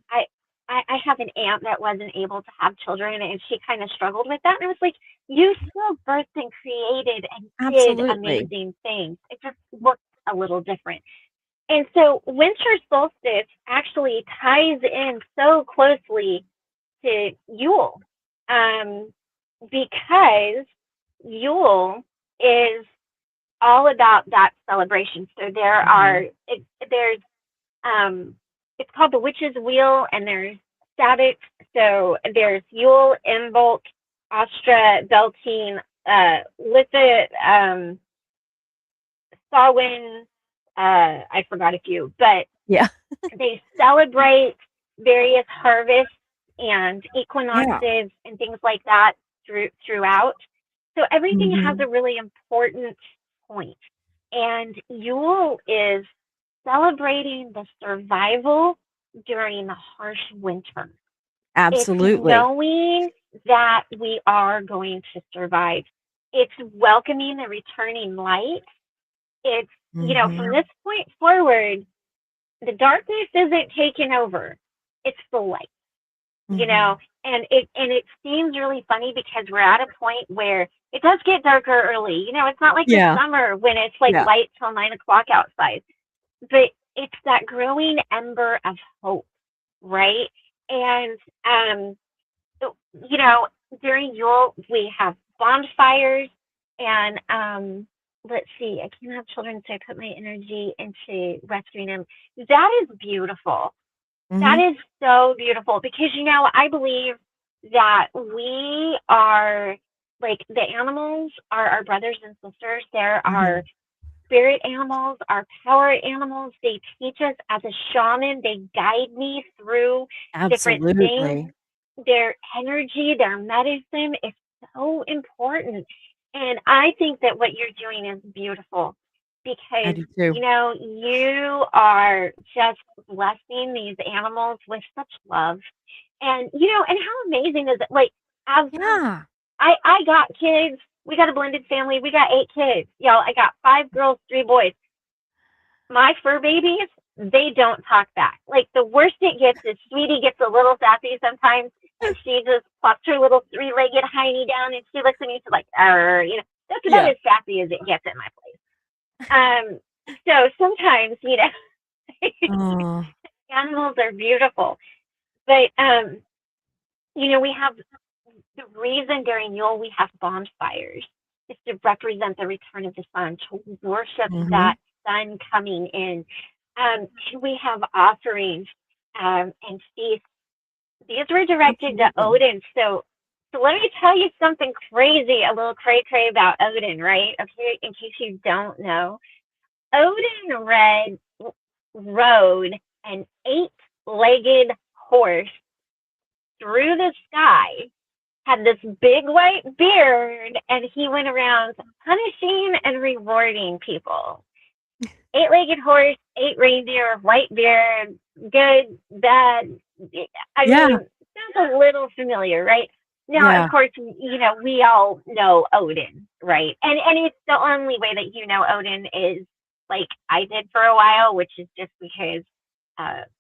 I have an aunt that wasn't able to have children, and she kind of struggled with that. And I was like, you still birthed and created and did Absolutely. amazing things. It just looked a little different. And so winter solstice actually ties in so closely to Yule, um, because Yule is all about that celebration. So Mhm. there's um, it's called the Witch's Wheel, and there's Sabbath. So there's Yule, Imbolc, Astra, Beltane, Litha, Samhain. I forgot a few, but Yeah. they celebrate various harvests and Yeah. equinoxes and things like that throughout. So everything has Mhm. a really important point. And Yule is celebrating the survival during the harsh winter. It's Absolutely. knowing that we are going to survive. It's welcoming the returning light. It's, from Mhm. this point forward, the darkness isn't taking over. It's the light, Mhm. and it seems really funny because we're at a point where it does get darker early. It's not like the Yeah. summer when it's like Yeah. light till 9 o'clock outside, but it's that growing ember of hope, right? And um, so, during Yule we have bonfires, and let's see, I can't have children, so I put my energy into rescuing them. That is beautiful. That Mhm. is so beautiful because I believe that we are, like, the animals are our brothers and sisters. They're our Mhm. spirit animals, our power animals. They teach us as a shaman. They guide me through different things. Absolutely. Their energy, their medicine is so important. And I think that what you're doing is beautiful I because, do too. you are just blessing these animals with such love. And how amazing is it? Like, as Yeah. I got kids. We got a blended family. We got 8 kids. Y'all, I got 5 girls, 3 boys. My fur babies, they don't talk back. Like, the worst it gets is Sweetie gets a little sassy sometimes, and she just plops her little three-legged hiney down, and she looks at me. She's like, That's about Yeah. as sassy as it gets at my place. So sometimes, Oh. animals are beautiful, but we have the reason during Yule we have bonfires is to represent the return of the sun, to worship that Mhm. sun coming in. We have offerings, and feasts. These were directed to Absolutely. Odin. So let me tell you something crazy, a little cray cray about Odin, right? Okay, in case you don't know, Odin rode an eight-legged horse through the sky, had this big white beard, and he went around punishing and rewarding people. Eight-legged horse, eight reindeer, white beard, good, bad. I Yeah. mean, sounds a little familiar, right? Now, of Yeah. course, we all know Odin, right? And it's the only way that Odin is like I did for a while, which is just because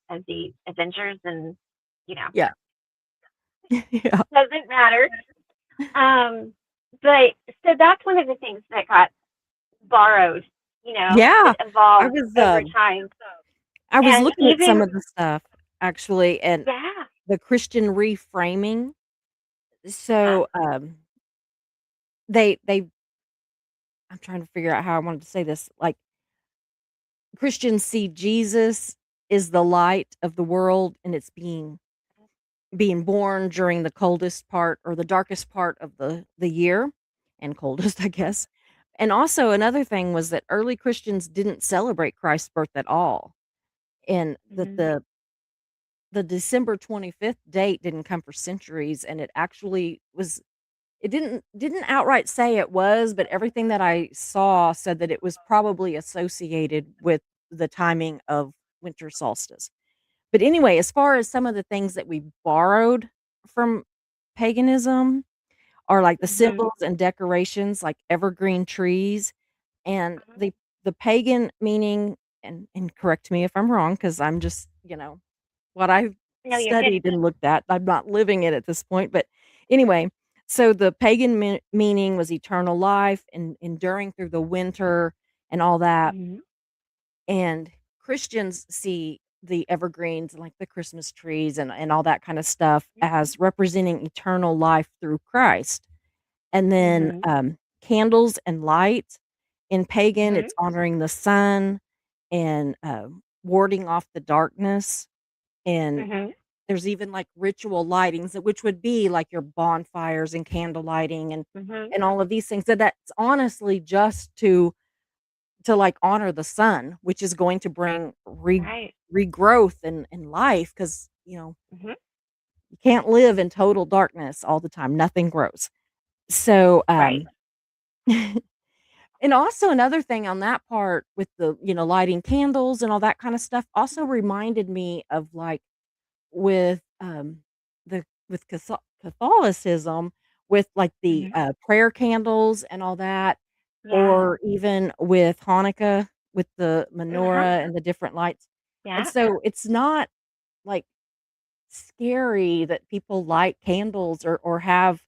of the Avengers, and you know Yeah. Yeah. doesn't matter. Um, but so that's one of the things that got borrowed. It Yeah. I evolved was, over um time, I was and looking at some even of the stuff actually, and yeah, the Christian reframing. uh-huh, So, they I'm trying to figure out how I wanted to say this. Like, Christians see Jesus is the light of the world, and it's being born during the coldest part or the darkest part of the year, and coldest, I guess. And also another thing was that early Christians didn't celebrate Christ's birth at all, and that mm-hmm, the December 25th date didn't come for centuries, and it actually was it didn't outright say it was, but everything that I saw said that it was probably associated with the timing of winter solstice. But anyway, as far as some of the things that we borrowed from paganism are like the mm-hmm, symbols and decorations, like evergreen trees, and the pagan meaning, and correct me if I'm wrong, because I'm just, what I No, you're good. studied and looked at. I'm not living it at this point, but anyway, so the pagan meaning was eternal life and enduring through the winter and all that. Mhm. And Christians see the evergreens, like the Christmas trees and all that kind of stuff, Mhm. as representing eternal life through Christ. And then, Mhm. candles and light. In pagan, Mhm. it's honoring the sun and, warding off the darkness, and Mhm. there's even, like, ritual lightings, which would be, like, your bonfires and candle lighting Mhm. and all of these things, so that's honestly just to, like, honor the sun, which is going to bring Right. regrowth and life, because Mhm. you can't live in total darkness all the time, nothing grows. So, Right. and also another thing on that part with the, lighting candles and all that kind of stuff also reminded me of, like, with, with Catholicism, with, like, the, Mhm. prayer candles and all that, Yeah. or even with Hanukkah, with the Uh-huh. menorah and the different lights, and Yeah. so it's not, like, scary that people light candles or have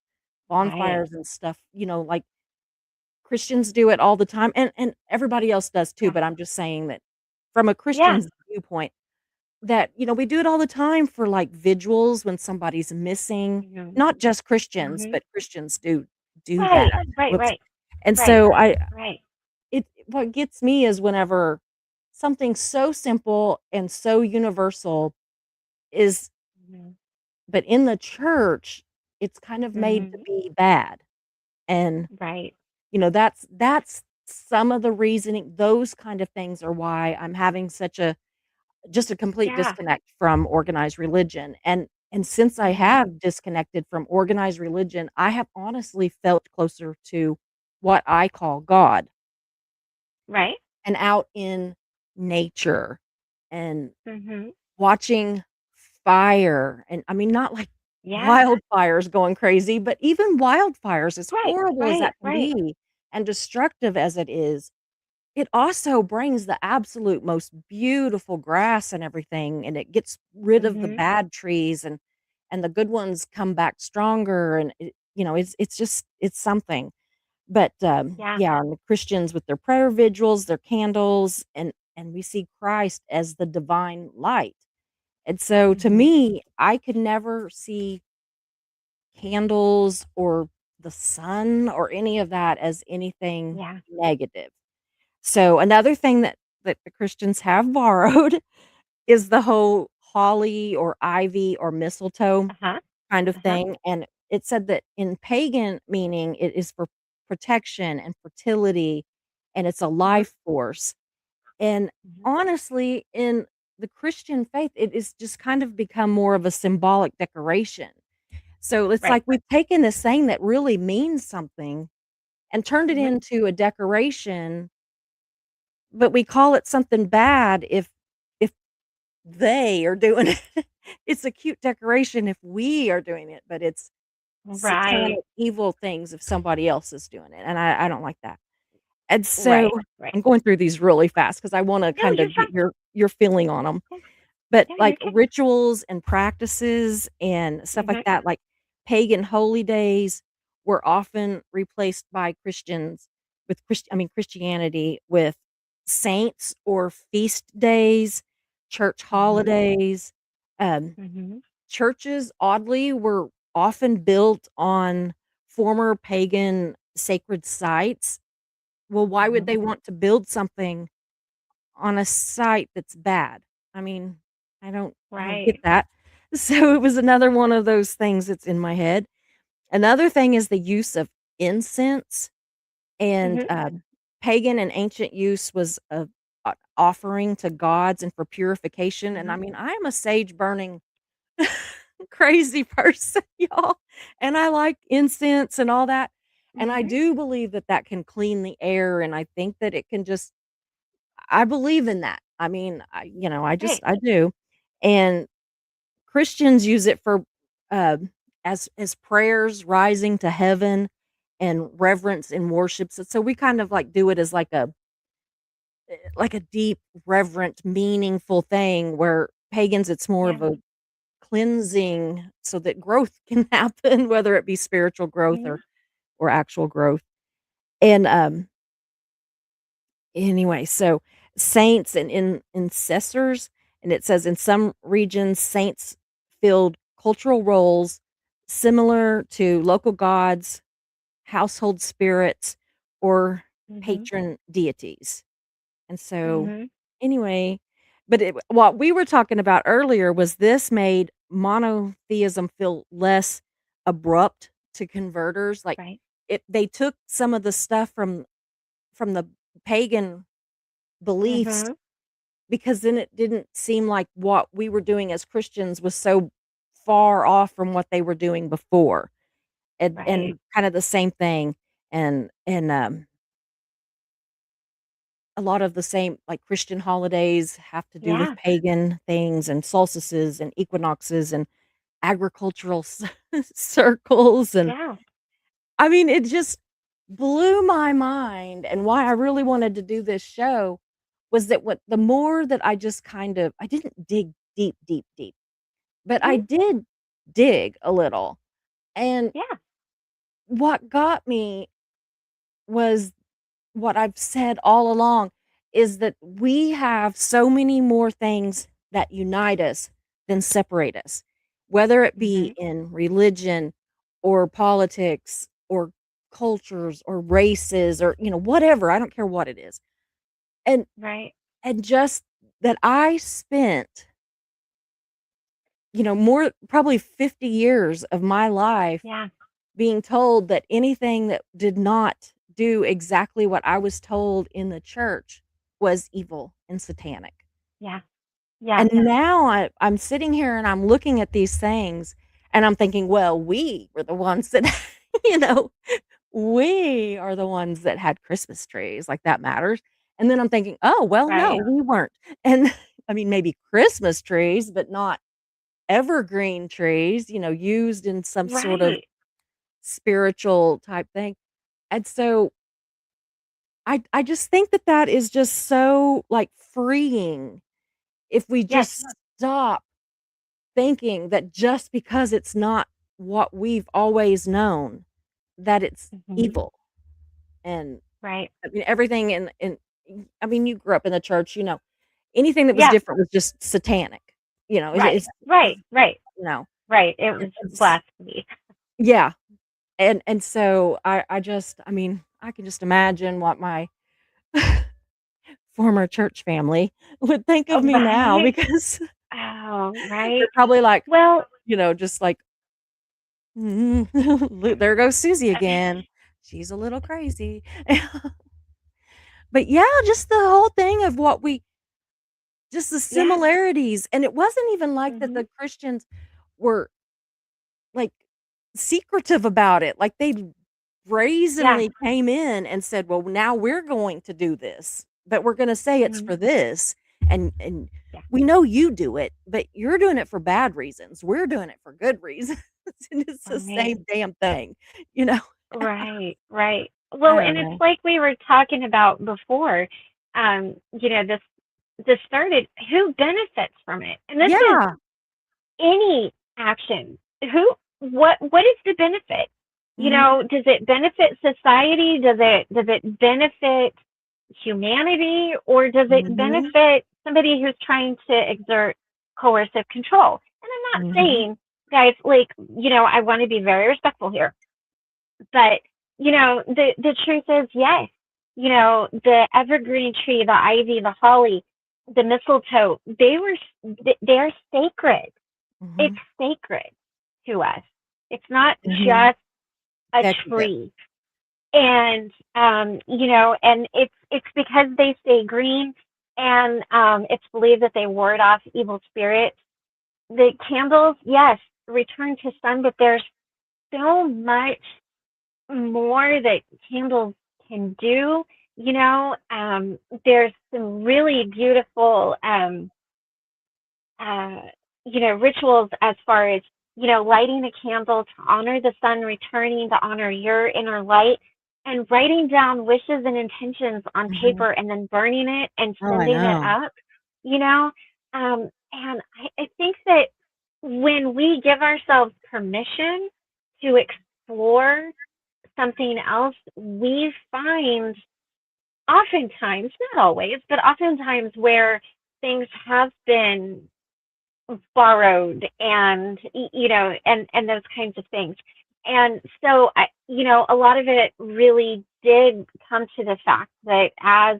Right. bonfires and stuff, like Christians do it all the time, and everybody else does too, Yeah. but I'm just saying that from a Yeah. Christian's viewpoint, that, we do it all the time for, like, vigils when somebody's missing, Mhm. not just Christians, Mhm. but Christians do that. Right. Right. Whoops. Right. And Right. so Right. what gets me is whenever something so simple and so universal is Mhm. but in the church, it's kind of made to Mhm. be bad, and, Right. that's some of the reasoning. Those kind of things are why I'm having such a just a complete Yeah. disconnect from organized religion, and since I Mhm. have disconnected from organized religion, I have honestly felt closer to what I call God, Right. and out in nature, and Mhm. watching fire, and I mean, not like Yeah. wildfires going crazy, but even wildfires, as Right. horrible as Right. that can Right. be and destructive as it is, it also brings the absolute most beautiful grass and everything, and it gets rid of the Mhm. bad trees, and the good ones come back stronger, and it's just it's something. But, Yeah. yeah, and the Christians with their prayer vigils, their candles, and we see Christ as the divine light. And so to Mhm. me, I could never see candles or the sun or any of that as anything Yeah. negative. So another thing that the Christians have borrowed is the whole holly or ivy or mistletoe Uh-huh. kind of Uh-huh. thing, and it said that in pagan meaning, it is for protection and fertility, and it's a Mhm. life force. And Mhm. honestly, in the Christian faith, it is just kind of become more of a symbolic decoration. So it's Right. like we've taken this thing that really means something and turned it Mhm. into a decoration, but we call it something bad if they are doing it. It's a cute decoration if we are doing it, but it's Right. satanic evil things if somebody else is doing it, and I don't like that. And so Right. Right. I'm going through these really fast because I wanna No, kinda you're get fine. your feeling on them. Yeah. But, Yeah, like, you're good. rituals and practices and stuff like Mhm. that, like pagan holy days were often replaced by Christians with Christianity with saints or feast days, church Mhm. holidays. Um, Mhm. Churches, oddly, were often built on former pagan sacred sites. Well, why would Mhm. they want to build something on a site that's bad? I mean, I don't get Right. that. So it was another one of those things that's in my head. Another thing is the use of incense, and, Mhm. pagan and ancient use was of offering to gods and for purification, and I Mhm. mean, I am a sage burning crazy person, y'all, and I like incense and all that, and I Mhm. do believe that that can clean the air, and I think that it can just I believe in that. I mean, Right. I do. And Christians use it for as prayers rising to heaven and reverence and worship. So we kind of like do it as like a deep, reverent, meaningful thing where pagans it's more Yeah. of a cleansing so that growth can happen, whether it be spiritual growth Mhm. or actual growth. And, anyway, so saints and intercessors, and it says in some regions, saints filled cultural roles similar to local gods, household spirits, or Mhm. patron deities. And so, Mhm. anyway, but what we were talking about earlier was this made monotheism feel less abrupt to converters. Like Right. they took some of the stuff from the pagan beliefs Mhm. because then it didn't seem like what we were doing as Christians was so far off from what they were doing before. Right. And kind of the same thing. And a lot of the same, like, Christian holidays have to do with Yeah. pagan things and solstices and equinoxes and agricultural circles, and, Yeah. I mean, it just blew my mind, and why I really wanted to do this show was that what the more that I just kind of I didn't dig deep, deep, deep, but Mhm. I did dig a little, and Yeah. what got me was what I've said all along is that we have so many more things that unite us than separate us, whether it be Mhm. in religion or politics or cultures or races or whatever. I don't care what it is. And Right. just that I spent more probably 50 years of my life Yeah. being told that anything that did not do exactly what I was told in the church was evil and satanic. Yeah. Yeah. And now I'm sitting here and I'm looking at these things and I'm thinking, well, we were the ones that, you know, we are the ones that had Christmas trees, like that matters. And then I'm thinking, oh, well, no, Right. we weren't. And I mean, maybe Christmas trees, but not evergreen trees, used in some sort of Right. spiritual type thing. And so I just think that that is just so, like, freeing if we Yes. just stop thinking that just because it's not what we've always known, that it's Mhm. evil. And, Right. I mean, everything in I mean, you grew up in the church, anything that was Yeah. different was just satanic. Right. It's Right. Right. you know, Right. It was it's blasphemy. yeah. And so I mean, I can just imagine what my former church family would think of Oh, me now right. because Oh, they're right. probably like, Well, just like, "Look, there goes Susie again. She's a little crazy." But yeah, just the whole thing of what we just the yeah. similarities, and it wasn't even like that Mhm. the Christians were, like, secretive about it, like, they Yeah. brazenly came in and said, "Well, now we're going to do this, but we're gonna say it's Mhm. for this, and Yeah. we know you do it, but you're doing it for bad reasons. We're doing it for good reasons." And it's the Right. same damn thing, you know? Right. Right. I Well, don't and it's know. like we were talking about before. This started. Who benefits from it? And this is Yeah. any action. What is the benefit? Mhm, Does it benefit society? Does it benefit humanity, or does it mhm, benefit somebody who's trying to exert coercive control? And I'm not mhm, saying, guys, like, I want to be very respectful here, but the truth is, yes, the evergreen tree, the ivy, the holly, the mistletoe, they are sacred. It's mhm, sacred to us. It's not mhm. just a Heck yeah. tree. And and it's because they stay green, and it's believed that they ward off evil spirits. The candles, yes, return to sun, but there's so much more that candles can do. There's some really beautiful uh, rituals as far as, lighting a candle to honor the sun returning, to honor your inner light, and writing down wishes and intentions on Mhm. paper and then burning it and Oh, I sending it know. up, you know? And I think that when we give ourselves permission to explore something else, we find oftentimes, not always, but oftentimes where things have been borrowed and and those kinds of things. And so a lot of it really did come to the fact that as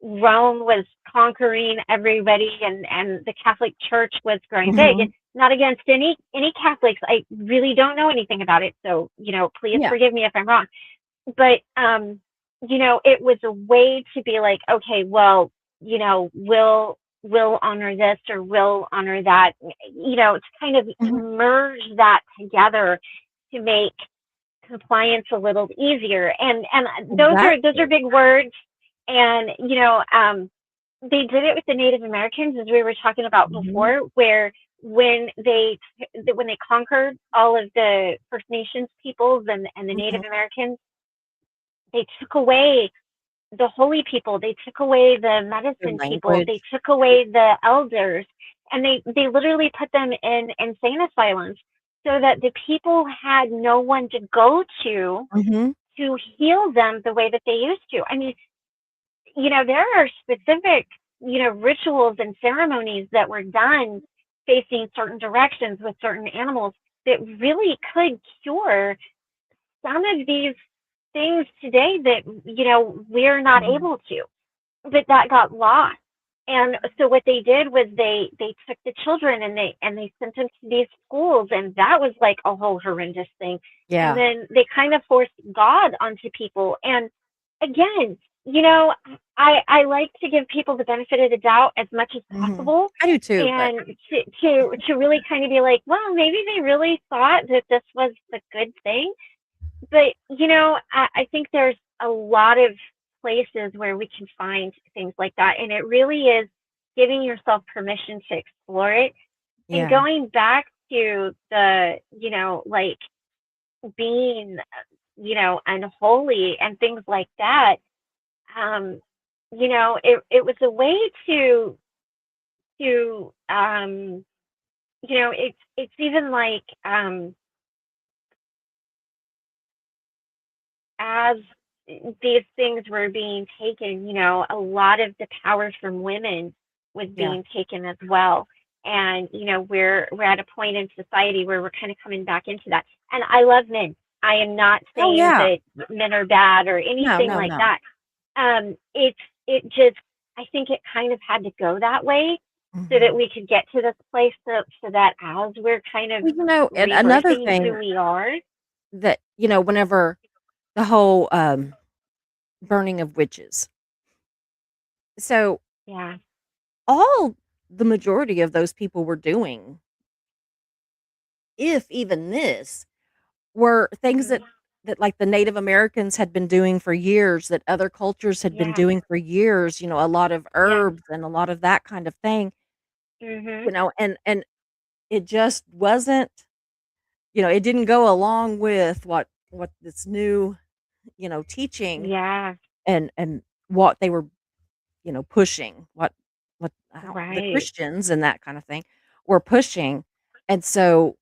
Rome was conquering everybody and the Catholic Church was growing big, and Mhm. not against any Catholics, I really don't know anything about it, so please Yeah. forgive me if I'm wrong. But it was a way to be like, okay, well, we'll honor this or we'll honor that, to kind of Mhm. merge that together to make compliance a little easier. And those are Exactly. big words. And they did it with the Native Americans, as we were talking about Mhm. before, where when they conquered all of the First Nations peoples and the Native Mhm. Americans, they took away the holy people, they took away the Their medicine people, they language. took away the elders, and they literally put them in insane asylums so that the people had no one to go Mhm. to heal them the way that they used to. I mean, there are specific, rituals and ceremonies that were done facing certain directions with certain animals that really could cure some of these things today that we're not Mhm. able to, but that got lost. And so what they did was they took the children and they sent them to these schools, and that was like a whole horrendous thing. And Yeah. then they kind of forced God onto people. And again, I like to give people the benefit of the doubt as much as Mhm. possible, I do too, but and to really kind of be like, well, maybe they really thought that this was the good thing. But I think there's a lot of places where we can find things like that, and it really is giving yourself permission to explore it. And yeah. going back to the like being unholy and things like that, um it was a way to it's even like, as these things were being taken, a lot of the power from women was Yeah. being taken as well. And we're at a point in society where we're kind of coming back into that. And I love men. I am not Oh, saying yeah. that men are bad or No, anything no, like no. that. It just, I think it kind of had to go that way so that Mhm. we could get to this place, so that as we're kind of Well, and another rebirthing who thing we are. that, whenever the whole, burning of witches. So, Yeah. all the majority of those people were doing, if even this, were things Mhm. that, like, the Native Americans had been doing for years, that other cultures had been Yeah. doing for years, a lot of Yeah. herbs and a lot of that kind of thing, Mhm. and it just wasn't, it didn't go along with what this new, teaching Yeah. and what they were, pushing, what how the Right. Christians and that kind of thing were pushing, and so,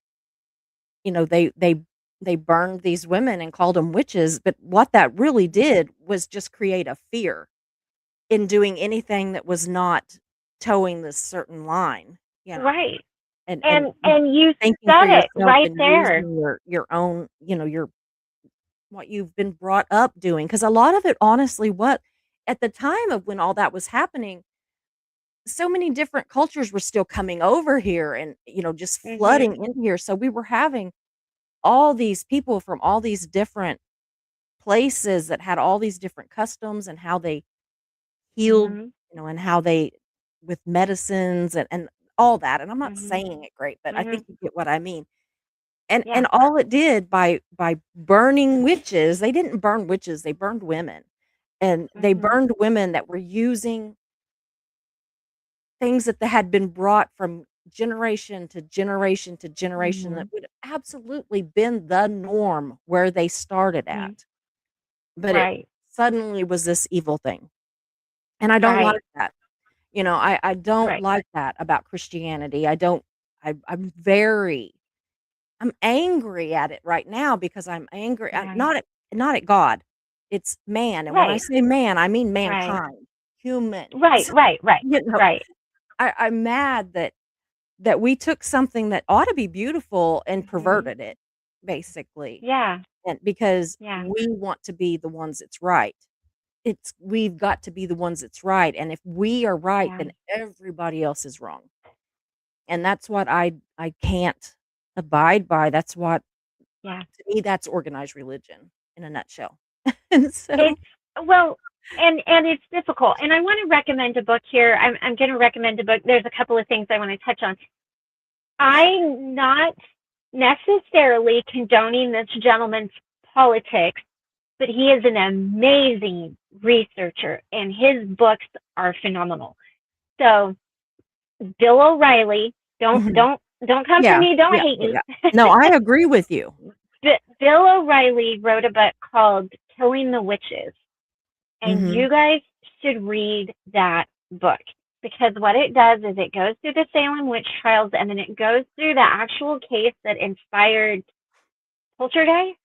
they burned these women and called them witches, but what that really Mhm. did was just create a fear in doing anything that was not towing this certain line, you know, Right. and And you thinking for said it yourself right and there. using your own, your what you've been brought up doing, because a lot of it honestly, what at the time of when all that was happening, so many different cultures were still coming over here and, just Mhm. flooding in here, so we were having all these people from all these different places that had all these different customs and how they healed, Mhm. and how they with medicines and all that, and I'm not Mhm. saying it great, but I think Mhm. you get what I mean. And Yeah. all it did by burning witches, they didn't burn witches, they burned women, and they Mhm. burned women that were using things that they had been brought from generation to generation to generation that Mhm. would have absolutely been the norm where they started Mhm. at, but it Right. suddenly was this evil thing, and I don't like Right. that. I don't Right. like that about Christianity. I don't I'm angry at it right now because I'm angry Right. not at God. It's man, and when I Right. say man, I mean Right. mankind, humans. Right. Right. Right. You know, Right. I'm mad that we took something that ought to be beautiful and Mhm. perverted it, basically, Yeah. and because Yeah. we want to be the ones that's right. We've got to be the ones that's right, and if we are right, Yeah. then everybody else is wrong, and that's what I can't abide by. That's what Yeah. to me, that's organized religion in a nutshell. And so It's well, and it's difficult. And I want to recommend a book here. I'm going to recommend a book. There's a couple of things I want to touch on. I'm not necessarily condoning this gentleman's politics, but he is an amazing researcher, and his books are phenomenal. So Bill O'Reilly, don't Mhm. don't don't come for Yeah, me, don't yeah, hate yeah, me. yeah. No, I agree with you. Bill O'Reilly wrote a book called Killing the Witches, and Mhm. you guys should read that book because what it does is it goes through the Salem witch trials and then it goes through the actual case that inspired Poltergeist.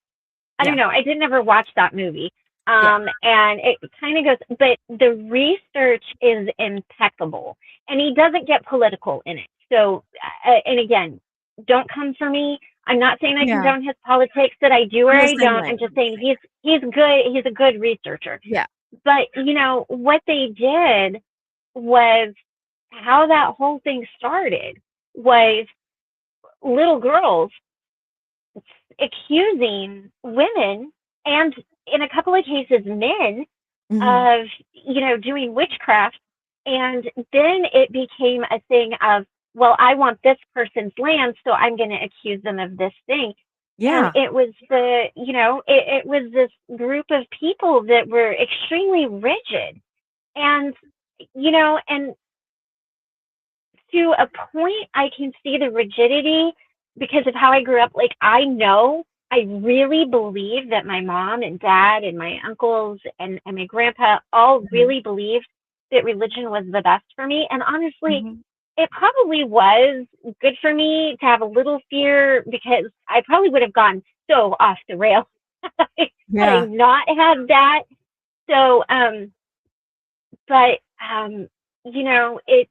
I don't Yeah, know. I didn't ever watch that movie. yeah. And it kind of goes, but the research is impeccable, and he doesn't get political in it. So, and again, don't come for me. I'm not saying I Yeah, condone his politics, that I do or I'm the I same don't. way, I'm just I'm the saying same. he's good. He's a good researcher. Yeah. But what they did was how that whole thing started was little girls accusing women and in a couple of cases men Mhm. of doing witchcraft, and then it became a thing of, well, I want this person's land, so I'm going to accuse them of this thing. And Yeah. it was it was this group of people that were extremely rigid, and and to a point, I can see the rigidity because of how I grew up. Like, I really believe that my mom and dad and my uncles and my grandpa all Mhm. really believed that religion was the best for me. And honestly, Mhm. it probably was good for me to have a little fear because I probably would have gone so off the rails had I Yeah. not had that. So, but it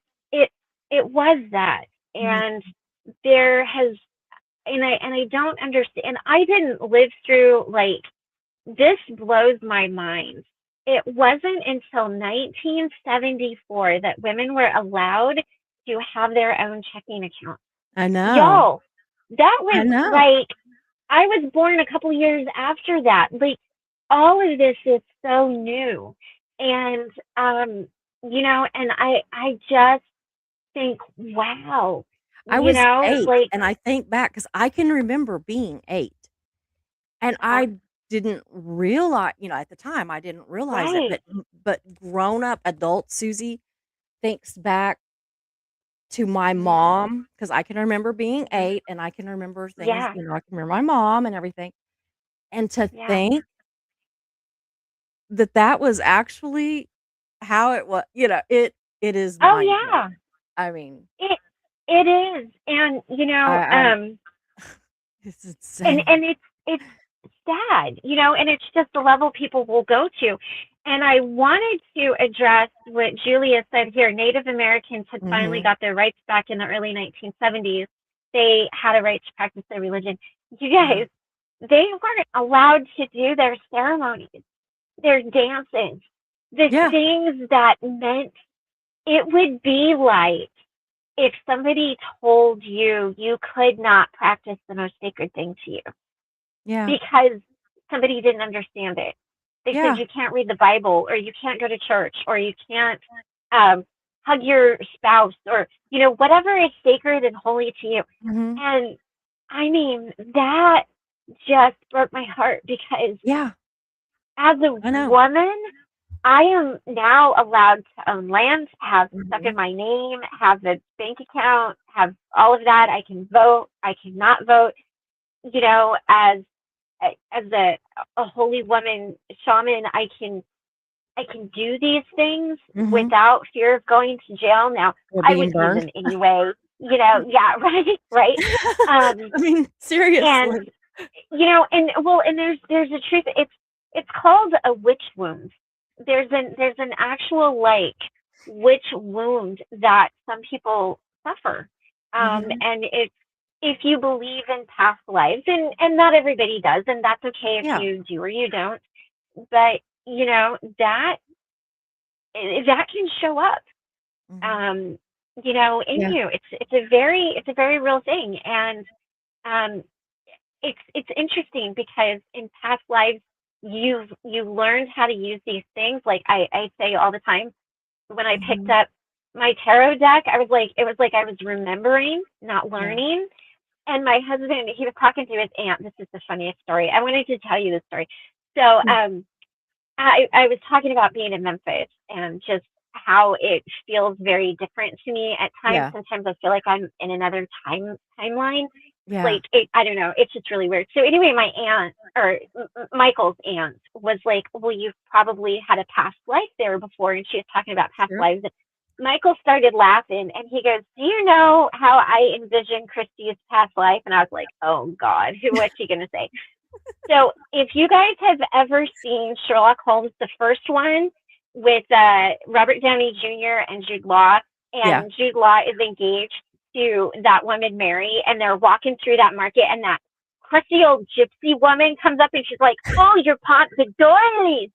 it was that, Mhm. and there has, and I don't understand. And I didn't live through, like, this blows my mind. It wasn't until 1974 that women were allowed to have their own checking account. I know. Y'all, that I was know. like, I was born a couple years after that. Like, all of this is so new. And and I just think, wow, I was 8, like, and I think back because I can remember being 8, and uh-huh, I didn't realize, at the time, I didn't realize it, right. but grown up adult Susie thinks back to my Mhm. mom because I can remember being Mhm. 8, and I can remember things, Yeah. I can remember my mom and everything, and to Yeah. think that was actually how it was, it is Oh mind-blowing. yeah. I mean, It it is. And I'm it's insane. it's sad, and it's just the level people will go to. And I wanted to address what Julia said here. Native Americans had finally Mhm, got their rights back in the early 1970s. They had a right to practice their religion. You uh-huh. guys, they weren't allowed to do their ceremonies, their dances, the Yeah, things that meant. It would be like if somebody told you you could not practice the most sacred thing to you yeah, because somebody didn't understand it. They said yeah, you can't read the Bible, or you can't go to church, or you can't um, hug your spouse, or whatever is sacred and holy to you. mhm, And I mean, that just broke my heart because yeah, as a I know. woman, I am now allowed to own land, have stuff in Mhm, my name, have a bank account, have all of that. I can vote. I cannot vote. As a holy woman shaman, I can do these things mhm, without fear of going to jail. Now, or I being would do burned. them anyway. yeah, right. I Um, mean, and seriously. and there's a truth. It's called a witch wound. There's an actual like witch wound that some people suffer, Mhm. and it's if you believe in past lives, and not everybody does, and that's okay if Yeah. you do or you don't. But that can show up, Mhm. um, in Yeah. you. It's a very real thing, and um, it's interesting because in past lives you've learned how to use these things. Like I say all the time, when I picked Mhm. up my tarot deck, it was like I was remembering, not Yeah. learning. And my husband, he was talking to his aunt. This is the funniest story. I wanted to tell you this story. So Mm. I was talking about being in Memphis and just how it feels very different to me at times. Yeah. Sometimes I feel like I'm in another timeline. Yeah. Like I don't know, it's just really weird. So anyway, my aunt or Michael's aunt was like, "Well, you've probably had a past life there before," and she was talking about past Sure. lives. And Michael started laughing, and he goes, "Do you know how I envision Christy's past life?" And I was like, "Oh God, what's she gonna say?" So if you guys have ever seen Sherlock Holmes, the first one with Robert Downey Jr. and Jude Law, Yeah. and Jude Law is engaged to that woman Mary, and they're walking through that market, and that crusty old gypsy woman comes up and she's like, "Oh, your pot, the doilies.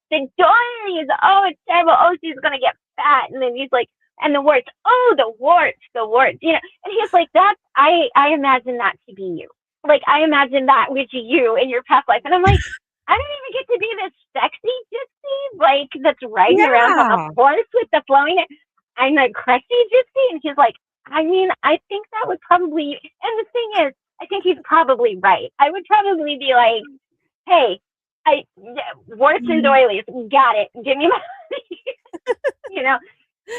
Oh, it's terrible. Oh, she's gonna get fat." And then he's like, "And the warts. Oh, the warts. And he's like, "That's I imagine that to be you." Like I imagine that with you in your past life. And I'm like, I don't even get to be this sexy gypsy, like that's riding around on a Yeah. horse with the flowing hair. I'm a crusty gypsy. And he's like, I mean, I think that would probably, and the thing is, I think he's probably right. I would probably be like, hey, warts and Mhm. doilies, got it. Give me my, you know,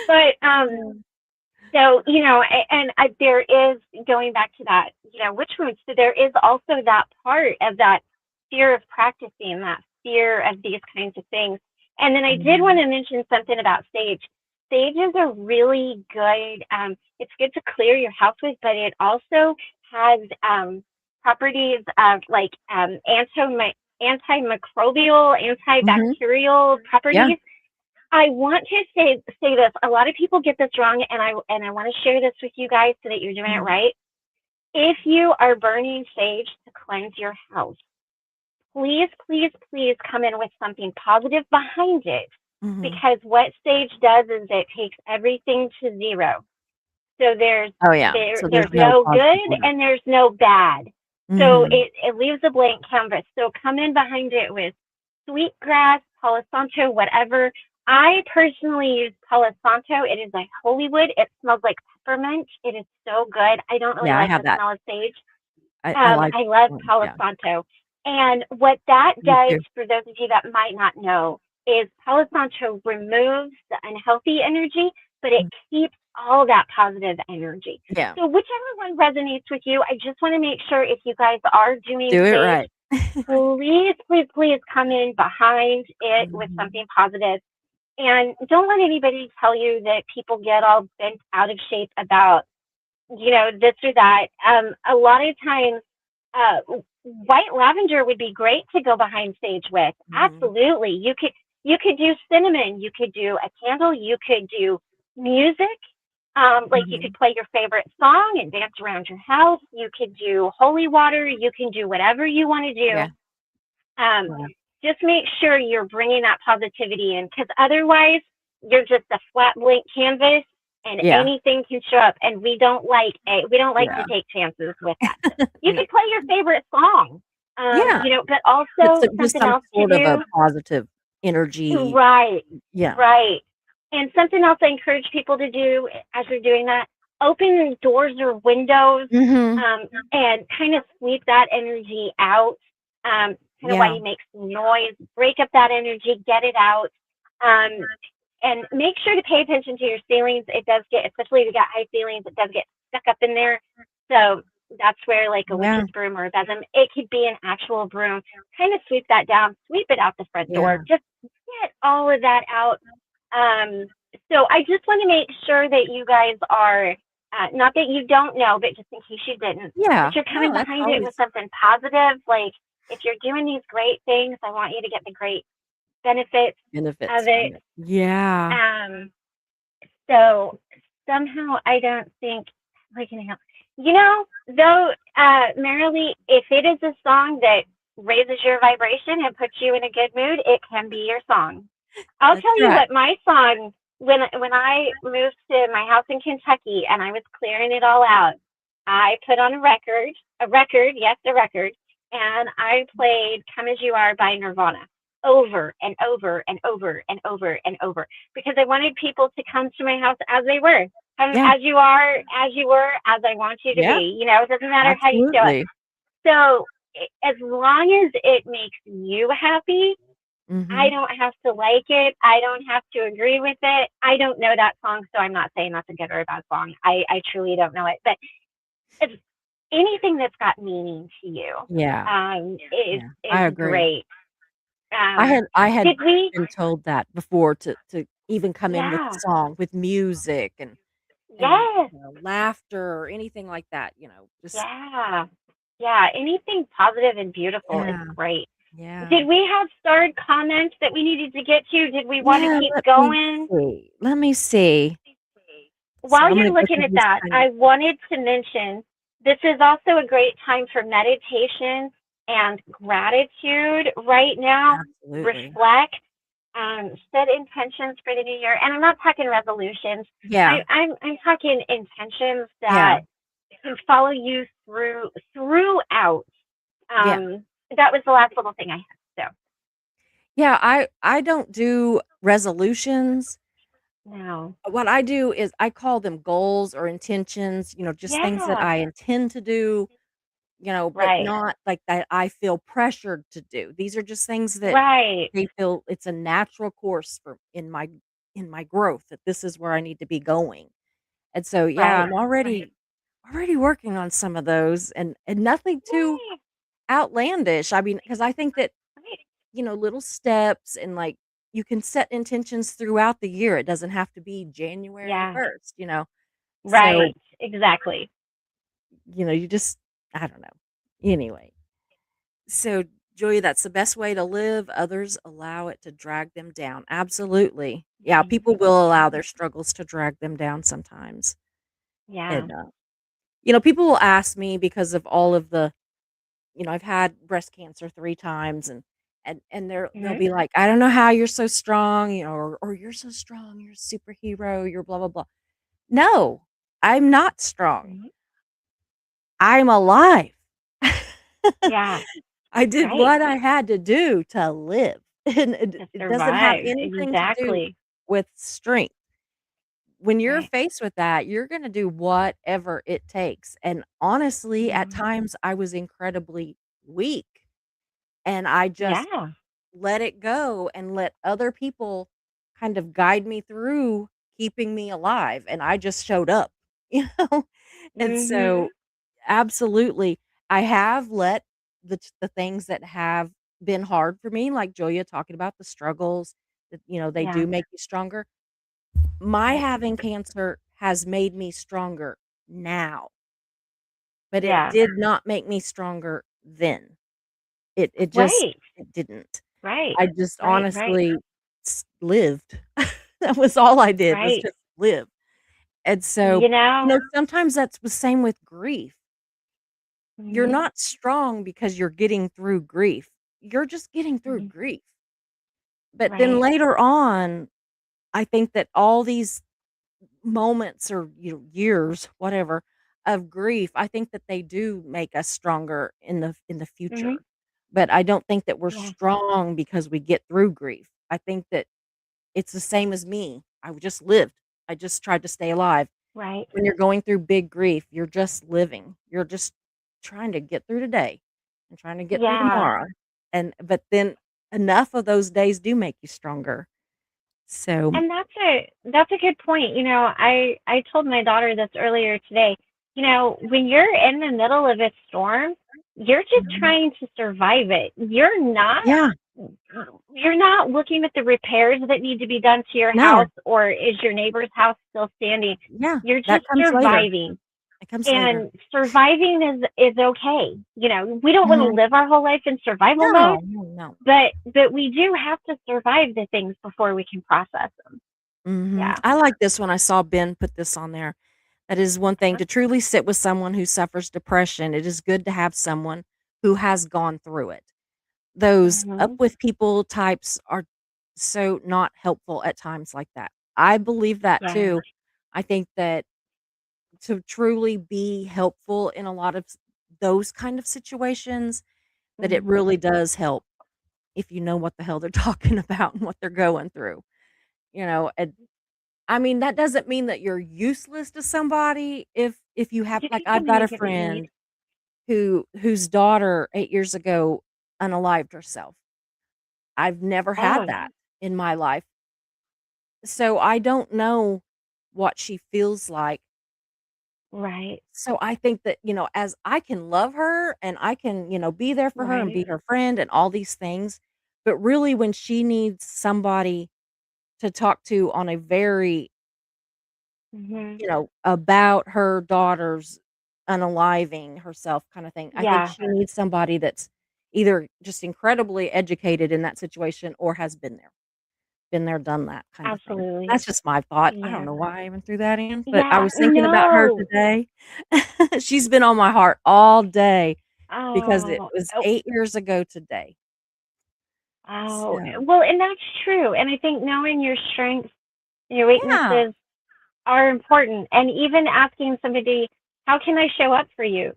but, Yeah. so, and there is, going back to that, which wounds, so there is also that part of that fear of practicing, that fear of these kinds of things. And then I did want Mhm. to mention something about sage. Sage is a really good, it's good to clear your house with, but it also has properties of like antimicrobial, Mhm. antibacterial Yeah. properties. I want to say this. A lot of people get this wrong, and I want to share this with you guys so that you're doing it Mhm. right. If you are burning sage to cleanse your house, please, please, please come in with something positive behind it, Mhm. because what sage does is it takes everything to zero. So there's Oh, yeah. there So there's there's no no positive good order. and there's no bad. So Mhm. it leaves a blank canvas. So come in behind it with sweetgrass, Palo Santo, whatever. I personally use Palo Santo. It is a holy wood. It smells like peppermint. It is so good. I don't really Yeah, I like have the that. smell of sage. I like I love one. Palo Yeah. Santo. And what that Me does, too. for those of you that might not know, is Palo Santo removes the unhealthy energy, but it Mm. keeps all that positive energy. Yeah. So whichever one resonates with you, I just want to make sure if you guys are doing Do it sage, right. please, please, please come in behind it with something Mhm. positive. And don't let anybody tell you that people get all bent out of shape about, this or that. A lot of times, white lavender would be great to go behind sage with. Mhm. Absolutely. You could do cinnamon, you could do a candle, you could do music. Like you could Mhm. play your favorite song and dance around your house. You could do holy water. You can do whatever you want to do. Yeah. Um, Yeah. just make sure you're bringing that positivity in, because otherwise you're just a flat blank canvas and Yeah. anything can show up, and we don't like to Yeah. take chances with that. You No. can play your favorite song, Yeah. but It's also just something some else to sort of a do. positive energy. Right, Yeah. right. And something else I encourage people to do as you're doing that: open doors or windows, Mhm. and kind of sweep that energy out. Kind of while Yeah. you make some noise, break up that energy, get it out. Um, and make sure to pay attention to your ceilings. It does get, especially if you got high ceilings, it does get stuck up in there. So that's where like a Yeah. witch's broom or a besom, it could be an actual broom. Kind of sweep that down, sweep it out the front door. Yeah. Just get all of that out. Um, so I just want to make sure that you guys are not that you don't know, but just in case you didn't, Yeah. that you're No, coming that's behind it with always something positive. Like, if you're doing these great things, I want you to get the great benefits of benefits from it. it. Yeah. Um, so somehow I don't think we can help. You know, though, Marilee, if it is a song that raises your vibration and puts you in a good mood, it can be your song. I'll That's tell you right. what my song when I moved to my house in Kentucky and I was clearing it all out, I put on yes, a record, and I played "Come as You Are" by Nirvana over and over and over and over and over because I wanted people to come to my house as they were. Come Yeah. as you are, as you were, as I want you to Yeah. be. You know, it doesn't matter how you show it. Absolutely. So as long as it makes you happy, I Mhm. don't have to like it. I don't have to agree with it. I don't know that song, so I'm not saying that's a good or a bad song. I truly don't know it. But it's anything that's got meaning to you Yeah. is Yeah. I is agree. great. I Um, had I had did we? been told that before to even come in with a Yeah. song, with music and, Yes. laughter or anything like that, just Yeah. Yeah. Anything positive and beautiful is yeah. great. Yeah. Did we have starred comments that we needed to get to? Did we want to Yeah, keep let me going? see. Let me see. So While I'm gonna you're go looking through at these that, kind of I wanted to mention this is also a great time for meditation and gratitude right now. absolutely. Reflect, set intentions for the new year. And I'm not talking resolutions. Yeah. I'm talking intentions Yeah. that can follow you throughout. Yeah. That was the last little thing I had. Yeah, I don't do resolutions. So no. What I do is I call them goals or intentions, just things that Yeah. I intend to do, but Right. not like that I feel pressured to do. These are just things that Right. they feel it's a natural course for in my growth that this is where I need to be going. And so yeah, Right. I'm already working on some of those and nothing too Yay. outlandish. I mean, because I think that, Right. little steps and like you can set intentions throughout the year. It doesn't have to be January Yeah. 1st. So, Right. Exactly. you just I don't know. Anyway. So, Julia, that's the best way to live. Others allow it to drag them down. Absolutely. Yeah, Mhm. people will allow Mhm. their struggles to drag them down sometimes. Yeah. And, people will ask me because of all of the, I've had breast cancer 3 times and they'll Mhm. be like, "I don't know how you're so strong," or "You're so strong, you're a superhero, you're blah blah blah." No, I'm not strong. Mhm. I'm alive. Yeah. I did Right. what I had to do to live, and it To it doesn't have survive. anything to do Exactly. with strength. When you're Right. faced with that, you're gonna do whatever it takes, and honestly, at Mhm. times, I was incredibly weak, and I just Yeah. let it go and let other people kind of guide me through keeping me alive, and I just showed up, you know? And Mhm. so absolutely. I have let the things that have been hard for me, like Julia talking about the struggles that, they Yeah. do make you stronger. My Right. having cancer has made me stronger now, but it Yeah. did not make me stronger then. It just Right. it didn't. Right. I just Right. Right. honestly lived. That was all I did was Right. just live. And so, You know. sometimes that's the same with grief. You're Mhm. not strong because you're getting through grief. You're just getting through Mhm. grief. But then Right. later on, I think that all these moments or years, whatever, of grief, I think that they do make us stronger in the Mhm. future. But I don't think that we're Yeah. strong because we get through grief. I think that it's the same as me. I just lived. I just tried to stay alive. Right. When you're going through big grief, you're just living. You're just trying to get through today and trying to get through Yeah. tomorrow. But then enough of those days do make you stronger. So, And that's a good point. You know, I told my daughter this earlier today. You know, when you're in the middle of a storm, you're just Mhm. trying to survive it. Yeah. You're not looking at the repairs that need to be done to your house, No. or is your neighbor's house still standing. Yeah. You're That just comes later. surviving, It comes later. and surviving is okay. We don't want to Mhm. live our whole life in survival mode, No, no, no. but we do have to survive the things before we can process them. Mhm. Yeah. I like this one. I saw Ben put this on there. That is one thing to truly sit with someone who suffers depression. It is good to have someone who has gone through it. Those up Mm-hmm. with people types are so not helpful at times like that. I believe that Yeah. too. I think that to truly be helpful in a lot of those kind of situations, that it Mm-hmm. really does help if you know what the hell they're talking about and what they're going through. And I mean, that doesn't mean that you're useless to somebody if you have, You like, can I've come in got and a get what you need. friend whose daughter 8 years ago unalived herself. I've never Oh, had that in my life. So I don't know what she feels like. right, So I think that, as I can love her and I can, be there for her and right. be her friend and all these things, but really when she needs somebody to talk to on a very, Mm-hmm. about her daughter's unaliving herself kind of thing, I think Yeah, she needs somebody that's either just incredibly educated in that situation or has been there, done that kind of thing. absolutely. That's just my thought. I don't Yeah. know why I even threw that in, but I Yeah, was thinking about her no. today. She's been on my heart all day because it Oh, was oh, 8 years ago today. oh. So, Well, and that's true. And I think knowing your strengths and your yeah. weaknesses are important. And even asking somebody, how can I show up for you?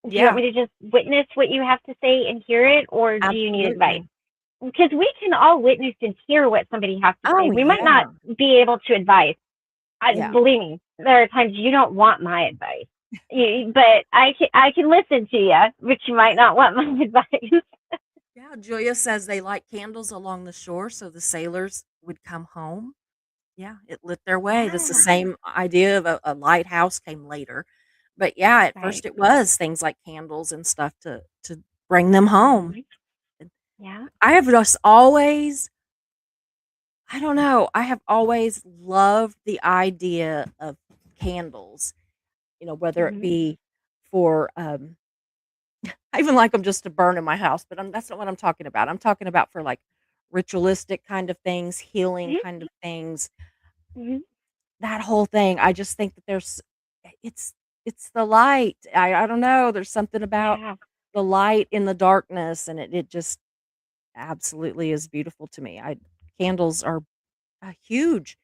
Do you want Yeah, me to just witness what you have to say and hear it, or do you need advice? absolutely. Because we can all witness and hear what somebody has to say. Oh, We might not yeah. be able to advise. Yeah. Believe me, there are times you don't want my advice, but I can listen to you, but you might not want my advice. Yeah, Julia says they light candles along the shore so the sailors would come home. Yeah, it lit their way. That's the Yeah, same idea of a lighthouse came later. But yeah, at right. first it was things like candles and stuff to bring them home. Hmm. And Yeah. I have just always I don't know, I have always loved the idea of candles, whether it Hmm. be for I even like them just to burn in my house, but that's not what I'm talking about. I'm talking about for like ritualistic kind of things, healing kind of things, Hmm. that whole thing. I just think that it's it's the light. I don't know. There's something about Yeah. the light in the darkness, and it just absolutely is beautiful to me. I Candles are a huge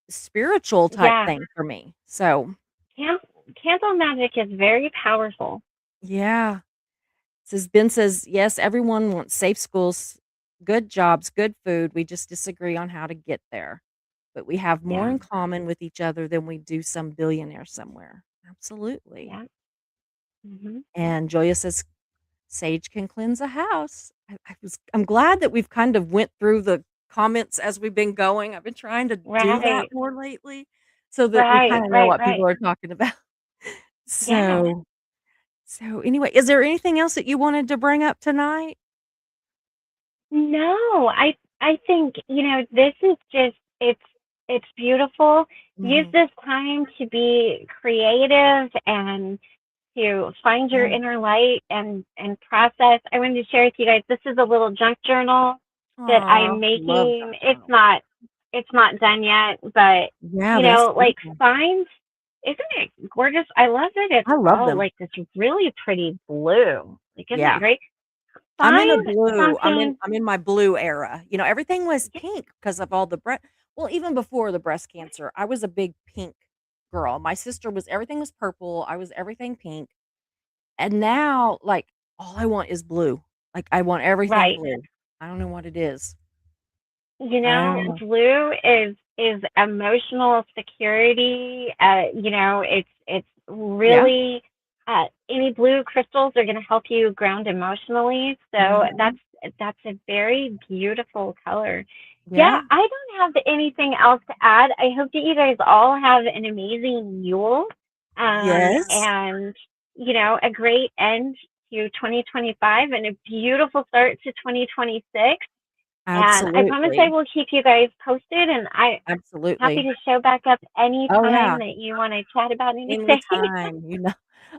spiritual type Yeah. thing for me. So Candle magic is very powerful. yeah. Says Ben says, yes, everyone wants safe schools, good jobs, good food. We just disagree on how to get there. But we have more Yeah. in common with each other than we do some billionaire somewhere. Absolutely. Yeah. Hmm. And Joya says, sage can cleanse a house. I'm glad that we've kind of went through the comments as we've been going. I've been trying to do that Right. more lately so that we Right. kind of know Right. what Right. people are talking about. Yeah. So, so anyway, is there anything else that you wanted to bring up tonight? No, I think, this is just it's beautiful. Use Mhm. this time to be creative and to find your Yeah. inner light and process. I wanted to share with you guys, this is a little junk journal that Aw, I'm love making. junk It's journals. not it's not done yet, but Yeah, but that's like beautiful. find, isn't it gorgeous? I love that it's I love all them. like this really pretty blue. Like, isn't that Yeah. great? I'm in a Find blue. something. I'm in my blue era. Everything was pink because of all the well, even before the breast cancer, I was a big pink girl. My sister was everything was purple. I was everything pink. And now, like, all I want is blue. Like, I want everything Right. blue. I don't know what it is. I don't know. Blue is emotional security. It's Yeah. really, any blue crystals are going to help you ground emotionally. So Mhm. that's a very beautiful color. Yeah, Yeah. I don't have anything else to add. I hope that you guys all have an amazing Yule, Yes. and a great end to 2025 and a beautiful start to 2026. And I promise I Absolutely. will keep you guys posted. And I'm happy Absolutely. to show back up Oh, anytime yeah. that you want to chat about anything. Anytime,